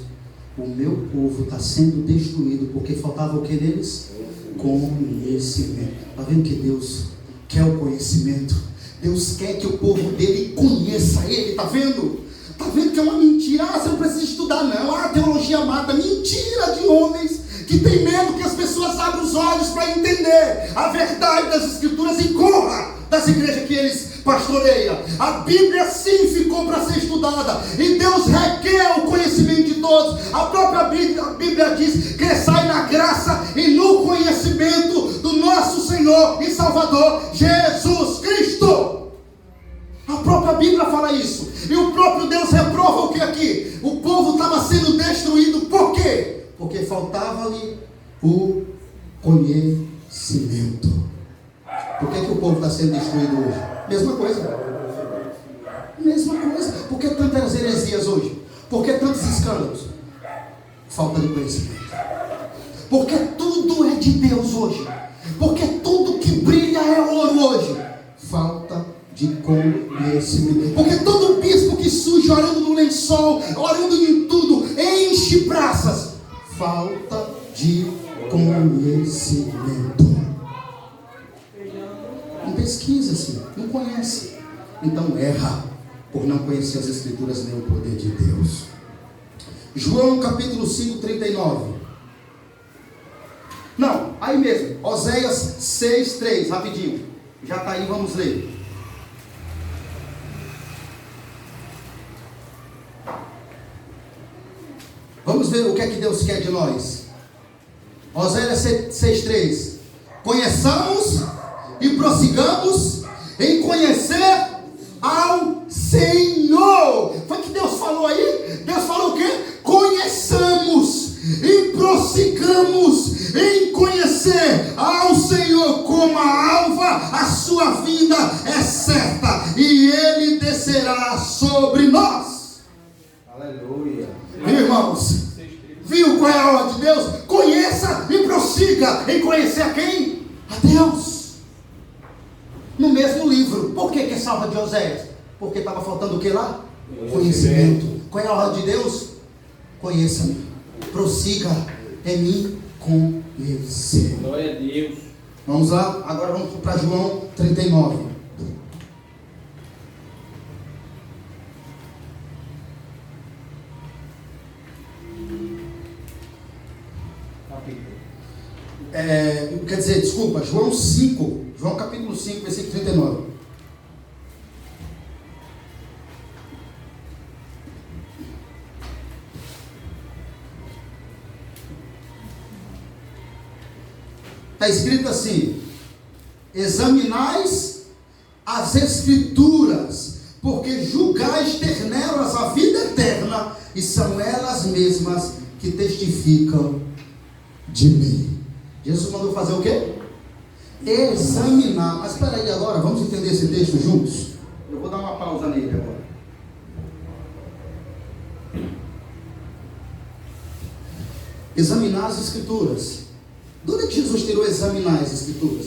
O meu povo está sendo destruído porque faltava o que neles? Conhecimento. Está vendo que Deus quer o conhecimento? Deus quer que o povo dele conheça ele. Está vendo? Está vendo que é uma mentira? Você não precisa estudar não. A teologia mata. Mentira de homens que tem medo que as pessoas abram os olhos para entender a verdade das Escrituras e corra das igrejas que eles pastoreiam. A Bíblia sim ficou para ser estudada e Deus requer o conhecimento de todos. A própria Bíblia diz: cresçai na graça e no conhecimento do nosso Senhor e Salvador Jesus Cristo. A própria Bíblia fala isso. E o próprio Deus reprova o que aqui? O povo estava sendo destruído. Por quê? Porque faltava-lhe o conhecimento. Por que o povo está sendo destruído hoje? Mesma coisa. Mesma coisa. Por que tantas heresias hoje? Por que tantos escândalos? Falta de conhecimento. Porque tudo é de Deus hoje. Porque tudo que brilha é ouro hoje. Falta de conhecimento. Porque todo bispo que surge orando no lençol, orando em tudo, enche praças. Falta de conhecimento. Não pesquisa assim, não conhece. Então erra por não conhecer as Escrituras nem o poder de Deus. João capítulo 5, 39. Não, aí mesmo, Oséias 6, 3, rapidinho. Já está aí, vamos ler. Vamos ver o que é que Deus quer de nós. Oséias 6, 3. Conheçamos e prossigamos em conhecer ao Senhor. Foi o que Deus falou aí? Deus falou o quê? Conheçamos e prossigamos em conhecer ao Senhor. Como a alva, a sua vinda é certa e Ele descerá sobre nós. Aleluia. Irmãos, viu qual é a ordem de Deus? Conheça e prossiga em conhecer a quem? A Deus. No mesmo livro. Por que é salva de Oséias? Porque estava faltando o que lá? Conhecimento. Qual é a ordem de Deus? Conheça-me. Prossiga em mim conhecer. Glória a Deus. Vamos lá? Agora vamos para João 39. Quer dizer, desculpa, João 5, João capítulo 5, versículo 39. Está escrito assim: examinais as Escrituras, porque julgais ter nelas a vida eterna, e são elas mesmas que testificam de mim. Jesus mandou fazer o quê? Examinar. Mas espera aí agora, vamos entender esse texto juntos? Eu vou dar uma pausa nele agora. Examinar as Escrituras. De onde é que Jesus tirou examinar as Escrituras?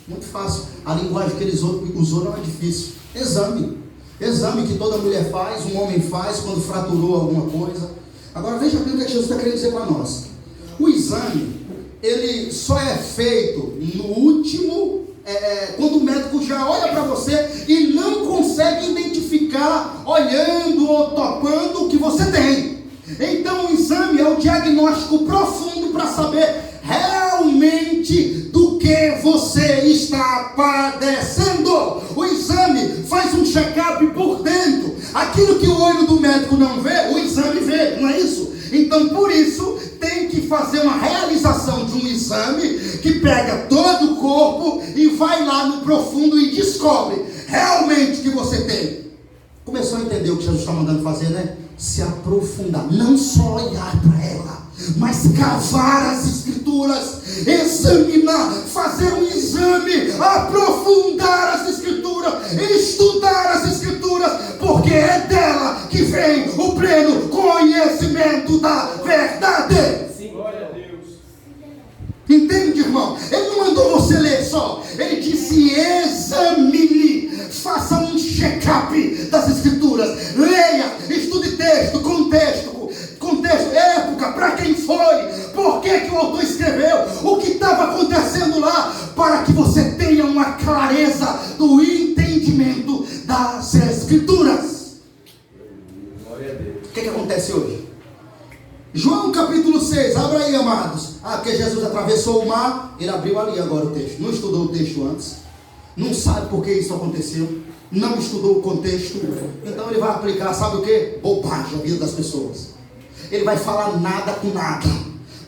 Muito fácil. A linguagem que ele usou não é difícil. Exame. Exame que toda mulher faz, um homem faz quando fraturou alguma coisa. Agora veja bem o que Jesus está querendo dizer para nós. O exame, ele só é feito no último, quando o médico já olha para você e não consegue identificar, olhando ou topando o que você tem. Então o exame é o diagnóstico profundo para saber realmente padecendo. O exame faz um check-up por dentro. Aquilo que o olho do médico não vê, o exame vê, não é isso? Então, por isso, tem que fazer uma realização de um exame que pega todo o corpo e vai lá no profundo e descobre realmente o que você tem. Começou a entender o que Jesus está mandando fazer, né? Se aprofundar, não só olhar para ela, mas cavar as escrituras, examinar, fazer um exame, aprofundar as escrituras, estudar as escrituras, porque é dela que vem o pleno conhecimento da verdade. Sim, glória a Deus. Entende, irmão? Ele não mandou você ler só, ele disse examine, faça um check-up das escrituras, leia, estude texto, contexto, época, para quem foi, por que o autor escreveu, o que estava acontecendo lá, para que você tenha uma clareza do entendimento das escrituras. Glória a Deus. O que acontece hoje? João capítulo 6, abra aí, amados. Porque Jesus atravessou o mar, ele abriu ali agora o texto, não estudou o texto antes, não sabe por que isso aconteceu, não estudou o contexto, então ele vai aplicar, sabe o que? Bobagem à vida das pessoas. Ele vai falar nada com nada,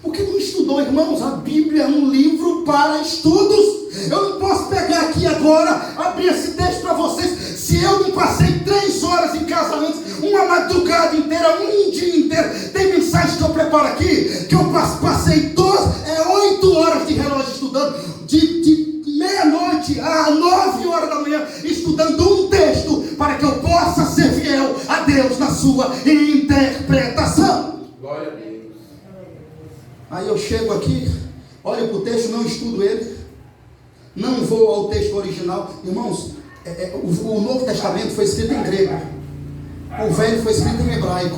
porque não estudou, irmãos. A Bíblia é um livro para estudos. Eu não posso pegar aqui agora, abrir esse texto para vocês, se eu não passei 3 horas em casa antes, uma madrugada inteira, um dia inteiro. Tem mensagens que eu preparo aqui, que eu passei 8 horas de relógio estudando, de meia-noite a 9 horas da manhã, estudando um texto, para que eu possa ser fiel a Deus na sua interpretação. Glória a Deus. Aí eu chego aqui, olho para o texto, não estudo ele, não vou ao texto original. Irmãos, o Novo Testamento foi escrito em grego, o Velho foi escrito em hebraico.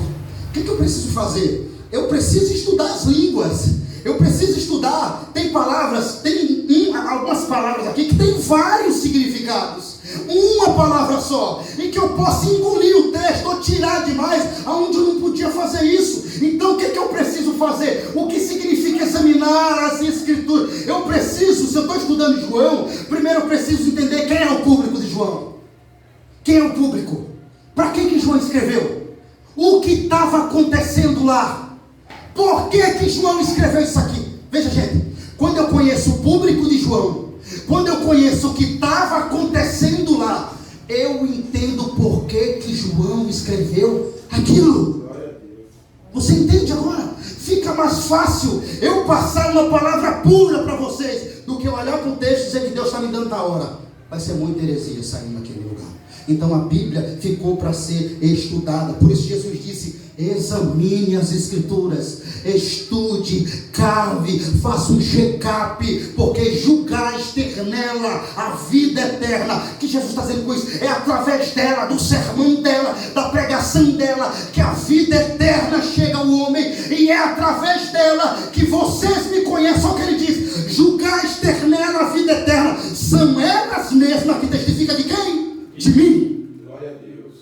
O que eu preciso fazer? Eu preciso estudar as línguas, eu preciso estudar. Tem palavras, algumas palavras aqui que tem vários significados, uma palavra só, e que eu posso engolir o texto ou tirar demais, aonde eu não podia fazer isso. Então o que eu preciso fazer? O que significa examinar as escrituras? Eu preciso, se eu estou estudando João, primeiro eu preciso entender quem é o público de João. Quem é o público? Para que João escreveu? O que estava acontecendo lá? Por que João escreveu isso aqui? Veja, gente, quando eu conheço o público de João, quando eu conheço o que estava acontecendo lá, eu entendo por que João escreveu aquilo. Você entende agora? Fica mais fácil eu passar uma palavra pura para vocês, do que eu olhar para o texto e dizer que Deus está me dando a hora. Vai ser muita heresia sair naquele lugar. Então a Bíblia ficou para ser estudada. Por isso Jesus disse: examine as escrituras, estude, cave, faça um check-up, porque julgaste ter nela a vida eterna. Que Jesus está dizendo com isso? É através dela, do sermão dela, da pregação dela, que a vida eterna chega ao homem, e é através dela que vocês me conhecem. Só que ele diz: julgaste ter nela a vida eterna. São elas mesmas que testificam de quem? De mim. Glória a Deus.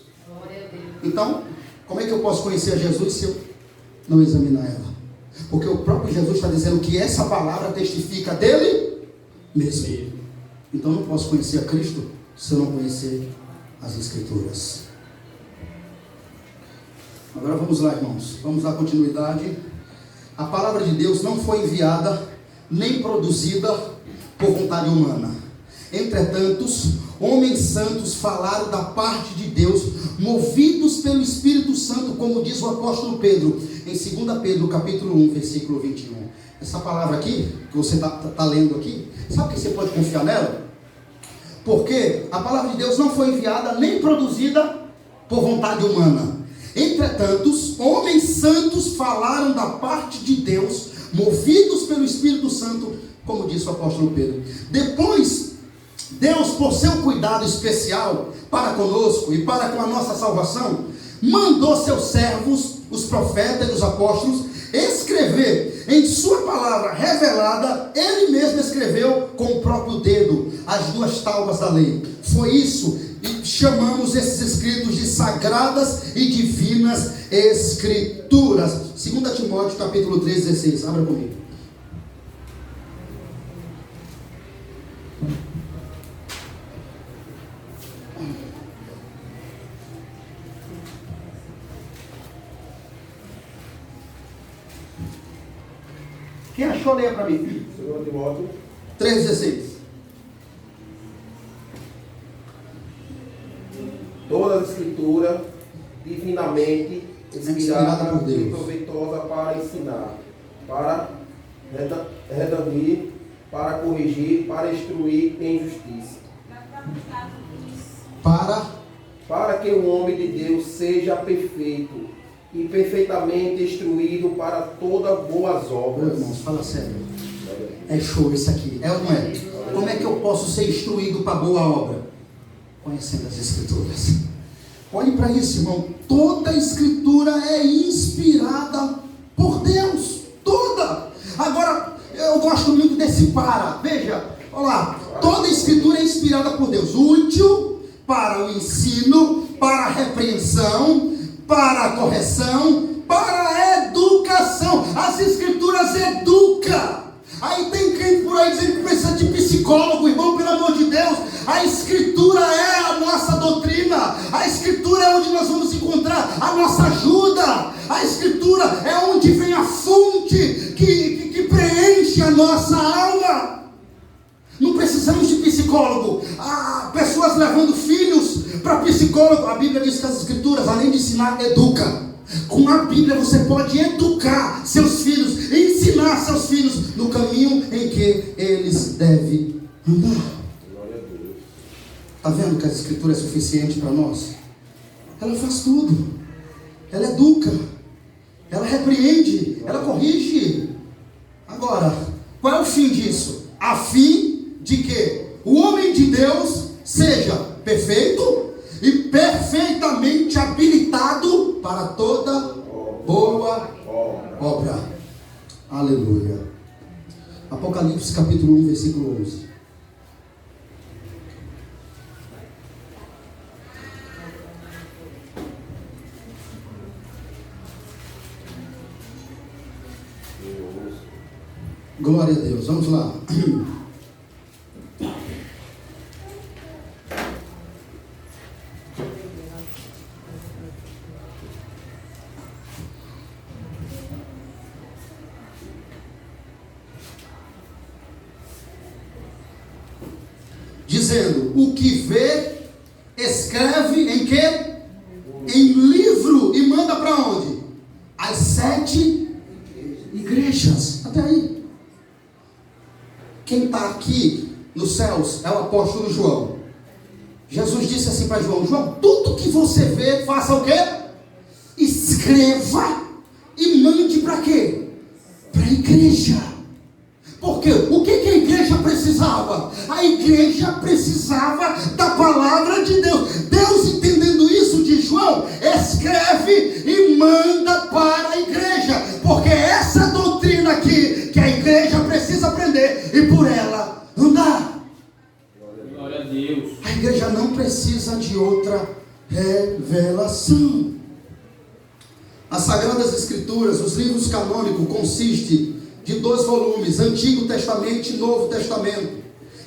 Então, como é que eu posso conhecer a Jesus se eu não examinar ela? Porque o próprio Jesus está dizendo que essa palavra testifica dele mesmo. Então eu não posso conhecer a Cristo se eu não conhecer as Escrituras. Agora vamos lá, irmãos. Vamos dar continuidade. A palavra de Deus não foi enviada nem produzida por vontade humana. Entretanto, homens santos falaram da parte de Deus, movidos pelo Espírito Santo, como diz o apóstolo Pedro, em 2 Pedro, capítulo 1, versículo 21. Essa palavra aqui, que você está lendo aqui, sabe que você pode confiar nela? Porque a palavra de Deus não foi enviada nem produzida por vontade humana. Entretanto, homens santos falaram da parte de Deus, movidos pelo Espírito Santo, como disse o apóstolo Pedro. Depois, Deus, por seu cuidado especial para conosco e para com a nossa salvação, mandou seus servos, os profetas e os apóstolos, escrever em sua palavra revelada. Ele mesmo escreveu com o próprio dedo as 2 tábuas da lei. Foi isso, e chamamos esses escritos de sagradas e divinas escrituras. 2 Timóteo capítulo 3, 16, abra comigo. Quem achou, leia para mim. 2 Timóteo 3,16. Toda a escritura divinamente Inspirada por Deus. e proveitosa para ensinar, para redarguir, para corrigir, para instruir em justiça. Para que o homem de Deus seja perfeito e perfeitamente instruído para todas boas Meu obras. irmãos, fala sério. É show isso aqui. É ou não é? Como é que eu posso ser instruído para boa obra? Conhecendo as Escrituras. Olhe para isso, irmão. Toda a Escritura é inspirada por Deus. Toda. Agora, eu gosto muito desse para. Veja, olha lá. Toda a Escritura é inspirada por Deus. Útil para o ensino, para a repreensão, para a correção, para a educação. As Escrituras educam. Aí tem crente por aí dizendo que precisa de psicólogo, irmão, pelo amor de Deus. A Escritura é a nossa doutrina. A Escritura é onde nós vamos encontrar a nossa ajuda. A Escritura é onde vem a fonte que preenche a nossa alma. Não precisamos de psicólogo. Pessoas levando filhos para psicólogo. A Bíblia diz que as Escrituras, além de ensinar, educa. Com a Bíblia você pode educar seus filhos, ensinar seus filhos no caminho em que eles devem andar. Está vendo que a Escritura é suficiente para nós? Ela faz tudo. Ela educa. Ela repreende. Ela corrige. Agora, qual é o fim disso? A fim de que o homem de Deus seja perfeito e perfeitamente habilitado para toda boa obra. Aleluia. Apocalipse capítulo 1, versículo 11. Glória a Deus. Vamos lá. Dizendo, o que vê, escreve em quê? Em livro, e manda para onde? As 7 igrejas. Até aí. Quem está aqui nos céus é o apóstolo João. Jesus disse assim para João: João, tudo que você vê, faça o quê? Escreva e mande para quê? Para a igreja. Porque o que a igreja precisava? A igreja precisava da palavra de Deus. Deus, entendendo isso de João, escreve e manda para a igreja. Porque essa doutrina aqui que a igreja precisa aprender e por ela andar. Glória a Deus. A igreja não precisa de outra revelação. As Sagradas Escrituras, os livros canônicos, consistem de 2 volumes, Antigo Testamento e Novo Testamento,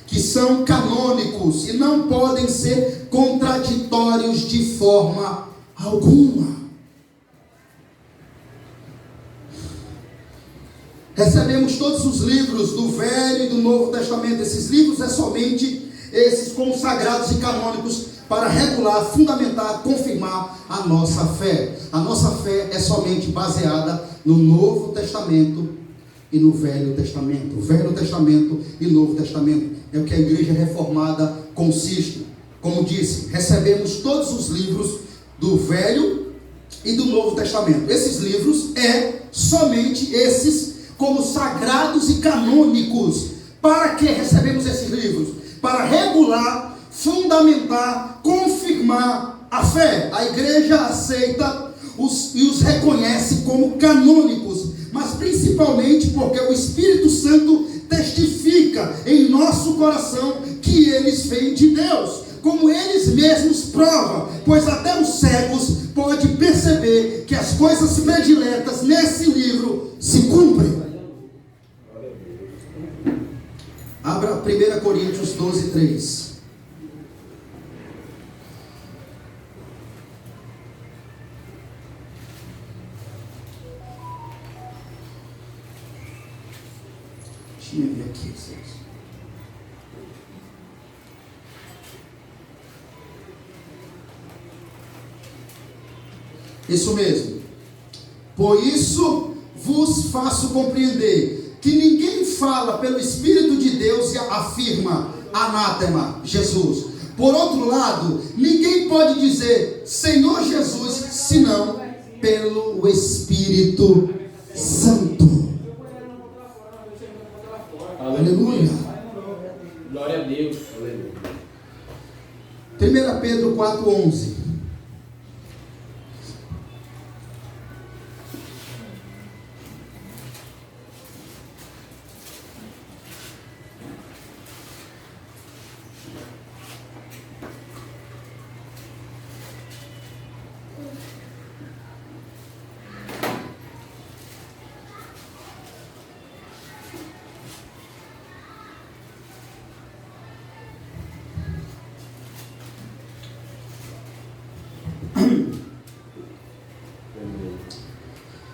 que são canônicos e não podem ser contraditórios de forma alguma. Recebemos todos os livros do Velho e do Novo Testamento. Esses livros é somente esses consagrados e canônicos para regular, fundamentar, confirmar a nossa fé. A nossa fé é somente baseada no Novo Testamento e no Velho Testamento. O Velho Testamento e o Novo Testamento é o que a igreja reformada consiste. Como disse, recebemos todos os livros do Velho e do Novo Testamento. Esses livros é somente esses como sagrados e canônicos. Para que recebemos esses livros? Para regular, fundamentar, confirmar a fé. A igreja aceita e os reconhece como canônicos, mas principalmente porque o Espírito Santo testifica em nosso coração que eles vêm de Deus, como eles mesmos provam, pois até os cegos podem perceber que as coisas prediletas nesse livro se cumprem. Abra 1 Coríntios 12, 3. Deixa eu ver aqui, vocês. Isso mesmo. Por isso vos faço compreender que ninguém fala pelo Espírito de Deus e afirma anátema, Jesus. Por outro lado, ninguém pode dizer Senhor Jesus, senão pelo Espírito Santo. Aleluia. Glória a Deus. 1 Pedro 4,11.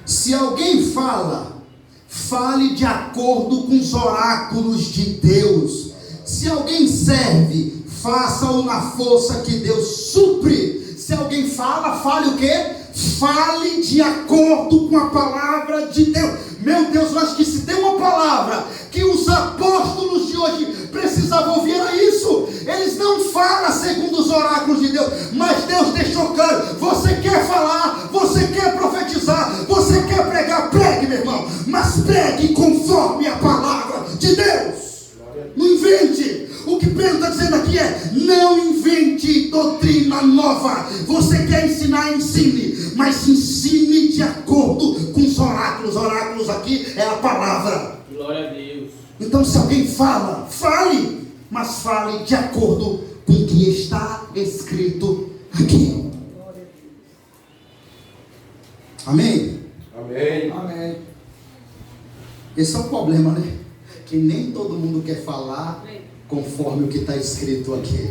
Se alguém fala, fale de acordo com os oráculos de Deus. Se alguém serve, faça-o na força que Deus supre. Se alguém fala, fale o quê? Fale de acordo com a palavra de Deus. Meu Deus, eu acho que se tem uma palavra que os apóstolos de hoje precisavam ouvir, era isso. Eles não falam segundo os oráculos de Deus, mas Deus deixou claro: você quer falar, você quer profetizar, você quer pregar, pregue, meu irmão, mas pregue conforme a palavra de Deus. Não invente. O que Pedro está dizendo aqui é: não invente doutrina nova. Você quer ensinar, ensine, mas ensine de acordo com os oráculos. Oráculos aqui é a palavra. Glória a Deus. Então, se alguém fala, fale, mas fale de acordo com o que está escrito aqui. Amém? Amém. Amém. Esse é o problema, né? Que nem todo mundo quer falar conforme o que está escrito aqui.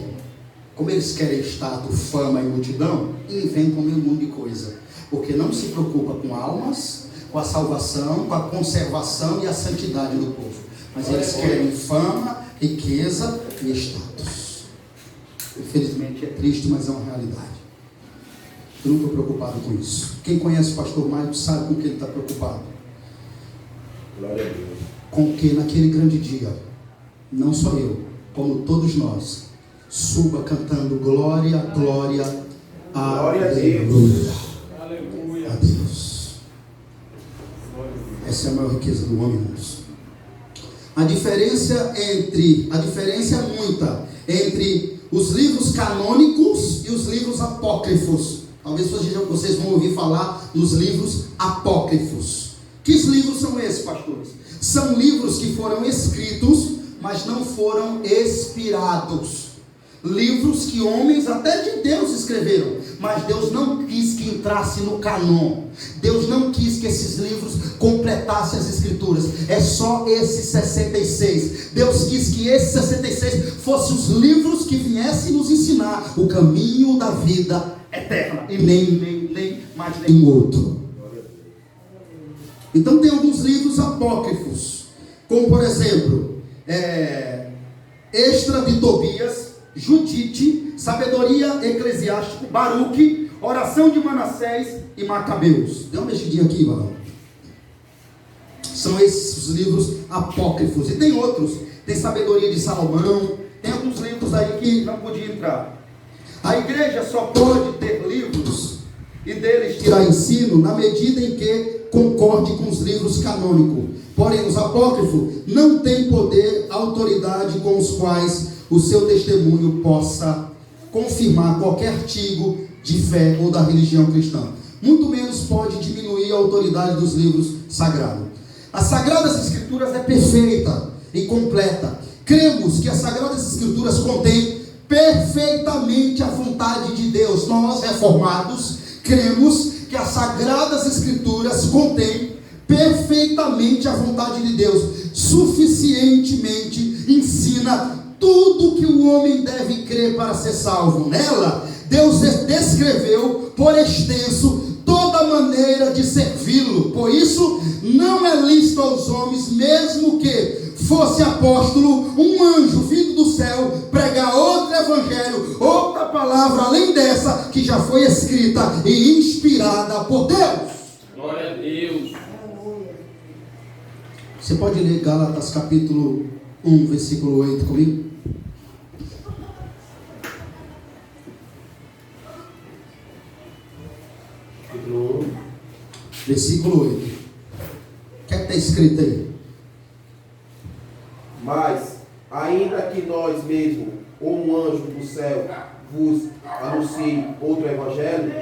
Como eles querem status, fama e multidão, inventam um monte de coisa, porque não se preocupa com almas, com a salvação, com a conservação e a santidade do povo, mas eles querem fama, riqueza e status. Infelizmente é triste, mas é uma realidade. Eu não estou preocupado com isso. Quem conhece o pastor Maio sabe com o que ele está preocupado. Glória a Deus. Com que naquele grande dia, não só eu, como todos nós, suba cantando glória, glória, Glória a aleluia, Aleluia. a Deus. Essa é a maior riqueza do homem, irmãos. A diferença é muita entre os livros canônicos e os livros apócrifos. Talvez vocês vão ouvir falar nos livros apócrifos. Que livros são esses, pastores? São livros que foram escritos, mas não foram inspirados. Livros que homens até de Deus escreveram, mas Deus não quis que entrasse no canon. Deus não quis que esses livros completassem as escrituras. É só esses 66. Deus quis que esses 66 fossem os livros que viessem nos ensinar o caminho da vida eterna, e nem mais nenhum outro. Então tem alguns livros apócrifos, como por exemplo Extra de Tobias, Judite, Sabedoria Eclesiástico, Baruque, Oração de Manassés e Macabeus. Dê uma mexidinha aqui, Barão. São esses os livros apócrifos. E tem outros, tem Sabedoria de Salomão, tem alguns livros aí que não podia entrar. A igreja só pode ter livros e deles tirar ensino na medida em que concorde com os livros canônicos. Porém, os apócrifos não têm poder, autoridade com os quais o seu testemunho possa confirmar qualquer artigo de fé ou da religião cristã. Muito menos pode diminuir a autoridade dos livros sagrados. As Sagradas Escrituras é perfeita e completa. Cremos que as Sagradas Escrituras contêm perfeitamente a vontade de Deus. Nós, reformados, cremos que as Sagradas Escrituras contêm perfeitamente a vontade de Deus, suficientemente ensina tudo que o homem deve crer para ser salvo. Nela, Deus descreveu por extenso toda maneira de servi-lo. Por isso, não é lícito aos homens, mesmo que fosse apóstolo, um anjo vindo do céu pregar outro evangelho, outra palavra além dessa que já foi escrita e inspirada por Deus. Glória a Deus. Você pode ler Gálatas capítulo 1, versículo 8 comigo? Versículo 8. O que é que está escrito aí? Mas, ainda que nós mesmos, ou um anjo do céu, vos anuncie outro evangelho,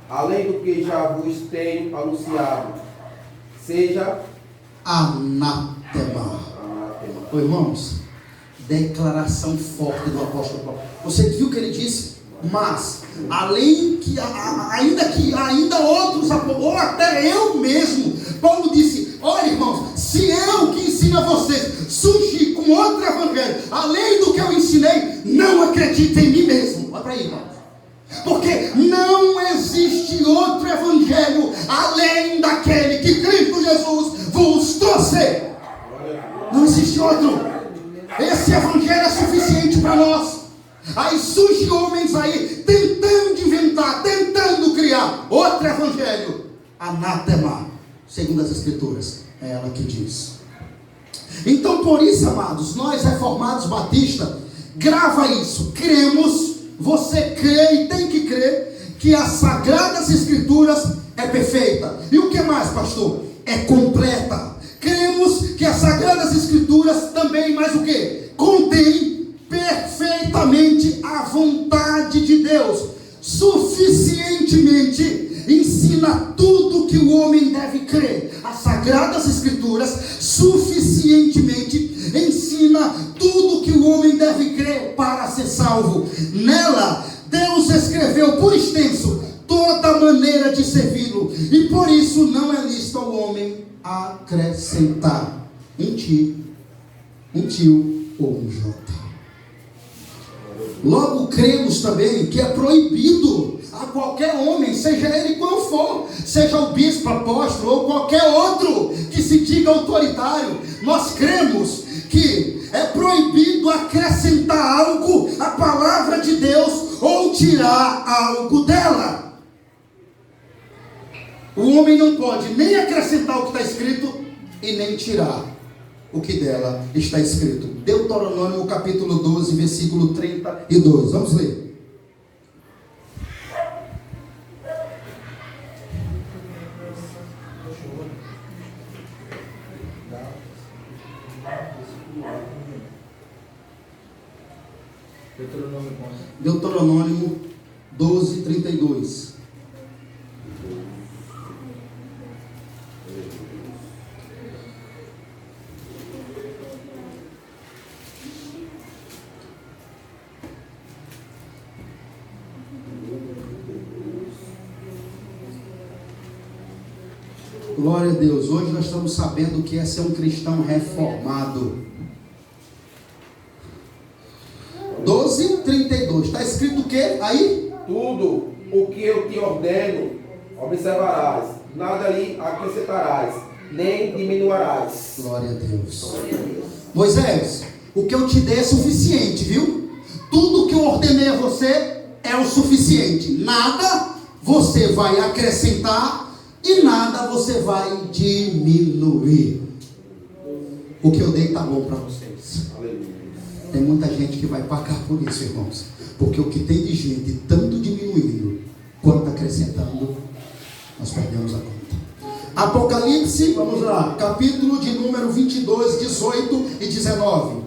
além do que já vos tenho anunciado, seja Anátema. Ô, irmãos, declaração forte do apóstolo Paulo. Você viu o que ele disse? Mas, ainda outros, ou até eu mesmo, Paulo disse: olha, irmãos, se eu que ensino a vocês surgir com outro evangelho, além do que eu ensinei, não acredite em mim mesmo. Olha para aí, irmãos. Porque não existe outro evangelho além daquele que Cristo Jesus vos trouxe. Não existe outro. Esse evangelho é suficiente para nós. Aí surgem homens aí tentando inventar, tentando criar outro evangelho. Anátema, segundo as escrituras, é ela que diz. Então, por isso, amados, nós reformados batistas, grava isso, cremos, você crê e tem que crer que as sagradas escrituras é perfeita. E o que mais, pastor? É completa. Cremos que as sagradas escrituras também, mais o que? Contém perfeitamente a vontade de Deus, suficientemente ensina tudo que o homem deve crer. As sagradas escrituras suficientemente ensina tudo que o homem deve crer para ser salvo. Nela Deus escreveu por extenso toda maneira de servi-lo, e por isso não é lícito ao homem acrescentar um tio ou um jota. Logo cremos também que é proibido a qualquer homem, seja ele qual for, seja o bispo, apóstolo ou qualquer outro que se diga autoritário, nós cremos que é proibido acrescentar algo à palavra de Deus ou tirar algo dela. O homem não pode nem acrescentar o que está escrito e nem tirar o que dela está escrito. Deuteronômio capítulo 12, versículo 32. Vamos ler. Deuteronômio 12, 32. Glória a Deus. Hoje nós estamos sabendo o que é ser um cristão reformado. 12:32. Está escrito o que aí? tudo o que eu te ordeno, observarás, nada lhe acrescentarás, nem diminuirás. Glória a Deus. Moisés, o que eu te dei é suficiente, viu? Tudo que eu ordenei a você é o suficiente. Nada você vai acrescentar e nada você vai diminuir. O que eu dei está bom para vocês. Tem muita gente que vai pagar por isso, irmãos. Porque o que tem de gente tanto diminuindo quanto acrescentando, nós perdemos a conta. Apocalipse, vamos lá, capítulo de número 22, 18 e 19.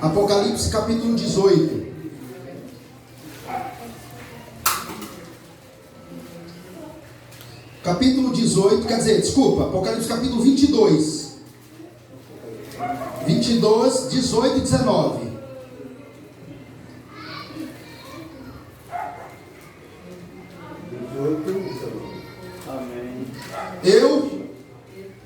Apocalipse capítulo 18. Capítulo 18, quer dizer, desculpa, Apocalipse capítulo 22. 22, 18 e 19. Amém. Eu,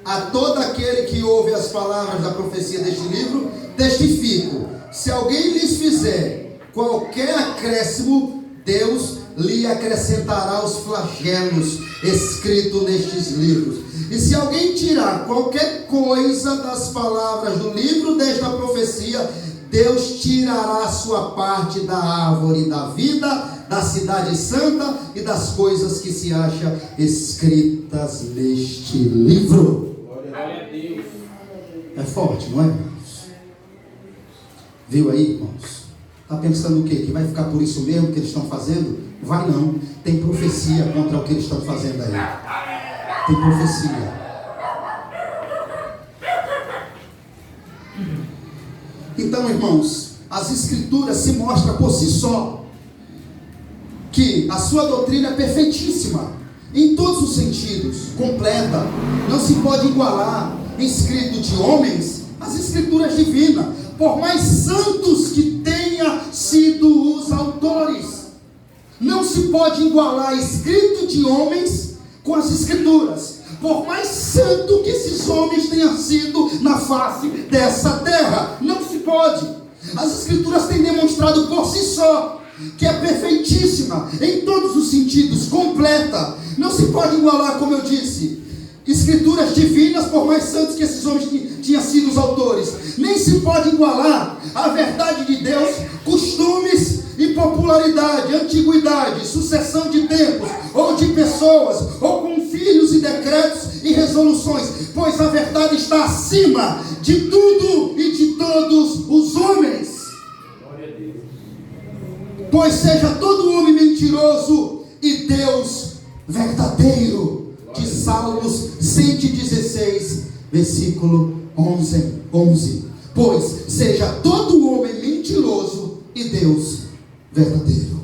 a todo aquele que ouve as palavras da profecia deste livro, testifico, se alguém lhes fizer qualquer acréscimo, Deus lhe acrescentará os flagelos escritos nestes livros. E se alguém tirar qualquer coisa das palavras do livro desta profecia, Deus tirará a sua parte da árvore da vida, da cidade santa e das coisas que se acham escritas neste livro. Glória a Deus. É forte, não é, irmãos? Viu aí, irmãos? Está pensando o quê? Que vai ficar por isso mesmo que eles estão fazendo? Vai não. Tem profecia contra o que eles estão fazendo aí. Tem profecia. Então, irmãos, as escrituras se mostram por si só que a sua doutrina é perfeitíssima, em todos os sentidos, completa, não se pode igualar, escrito de homens, as escrituras divinas, por mais santos que tenham sido os autores, não se pode igualar escrito de homens com as escrituras, por mais santo que esses homens tenham sido na face dessa terra, não se pode. As escrituras têm demonstrado por si só que é perfeitíssima, em todos os sentidos, completa, não se pode igualar, como eu disse, escrituras divinas, por mais santos que esses homens tinham sido os autores, nem se pode igualar a verdade de Deus, costumes e popularidade, antiguidade, sucessão de tempos, ou de pessoas, ou com filhos e decretos e resoluções, pois a verdade está acima de tudo e de todos os homens. Pois seja todo homem mentiroso e Deus verdadeiro. De Salmos 116, versículo 11. Pois seja todo homem mentiroso e Deus verdadeiro.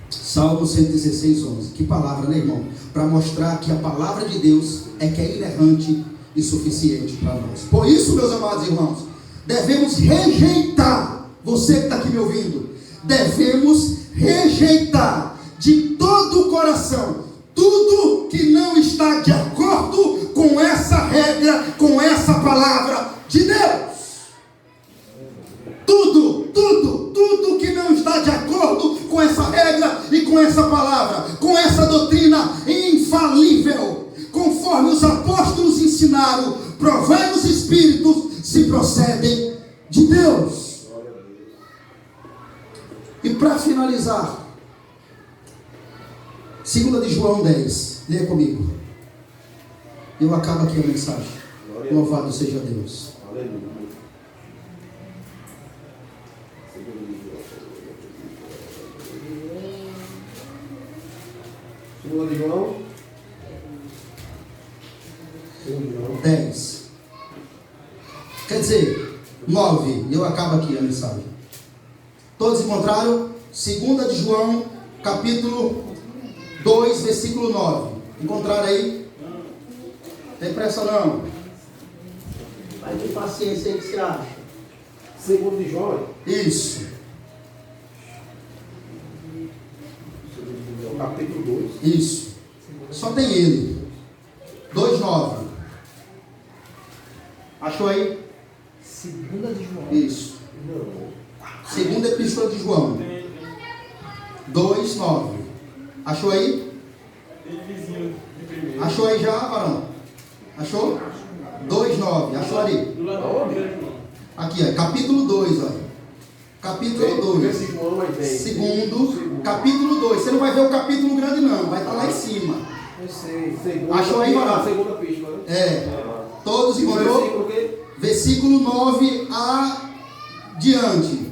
Salmo 116, 11. Que palavra, né, irmão? Para mostrar que a palavra de Deus é que é inerrante e suficiente para nós. Por isso, meus amados irmãos, devemos rejeitar. Você que está aqui me ouvindo, devemos rejeitar de todo o coração tudo que não está de acordo com essa regra, com essa palavra de Deus. Tudo que não está de acordo com essa regra e com essa palavra, com essa doutrina infalível, conforme os apóstolos ensinaram, provai os espíritos se procedem de Deus. E para finalizar, 2 de João 10, leia comigo. Eu acabo aqui a mensagem. Louvado seja Deus. Aleluia. 2 de João 10. Quer dizer, 9. Eu acabo aqui a mensagem. Todos encontraram? 2 de João, capítulo 2, versículo 9. Encontraram aí? Tem pressa não? Vai ter paciência aí, que você acha? 2 de João. Isso. Capítulo 2. Isso. Só tem ele. 2:9. Achou aí? 2 de João. Isso. Segunda Epístola de João. 2:9. Achou aí? Achou aí já, varão? Achou? 2:9. Achou ali? Aqui, ó, capítulo 2, ó. Capítulo 2. Segundo, capítulo 2. Você não vai ver o capítulo grande não, vai estar lá em cima. Eu sei. Achou aí, varão? Segunda epístola, né? É. Todos encontrou? Versículo 9 adiante.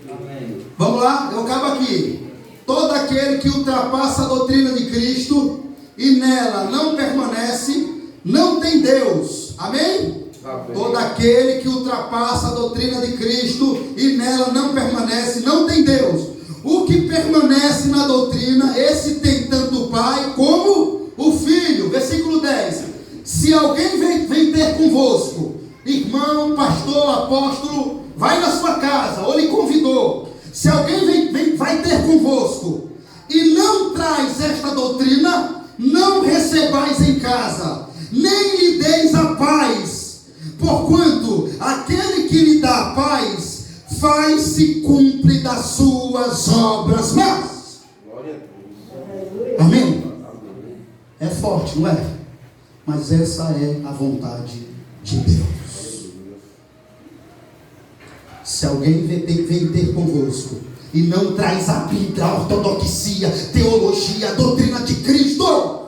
Amém. Vamos lá? Eu acabo aqui. Todo aquele que ultrapassa a doutrina de Cristo e nela não permanece, não tem Deus. Amém? Amém. Todo aquele que ultrapassa a doutrina de Cristo e nela não permanece, não tem Deus. O que permanece na doutrina, esse tem tanto o Pai como o Filho. Versículo 10. Se alguém vem ter convosco, irmão, pastor, apóstolo, vai na sua casa, ou lhe convidou. Se alguém vai ter convosco e não traz esta doutrina, não recebais em casa, nem lhe deis a paz, Porquanto aquele que lhe dá a paz faz-se cumpre das suas obras más. Glória a Deus. Amém? Amém. É forte, não é? Mas essa é a vontade de Deus. Se alguém vem ter convosco e não traz a Bíblia, a ortodoxia, teologia, a doutrina de Cristo,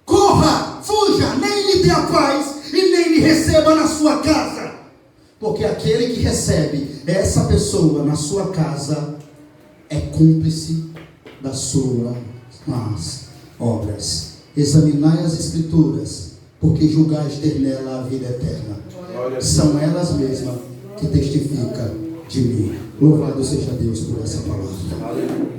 corra, fuja, nem lhe dê a paz e nem lhe receba na sua casa. Porque aquele que recebe essa pessoa na sua casa é cúmplice das suas más obras. Examinai as Escrituras, porque julgais ter nela a vida eterna. Glória a Deus. São elas mesmas que testificam de mim. Louvado seja Deus por essa palavra. Aleluia.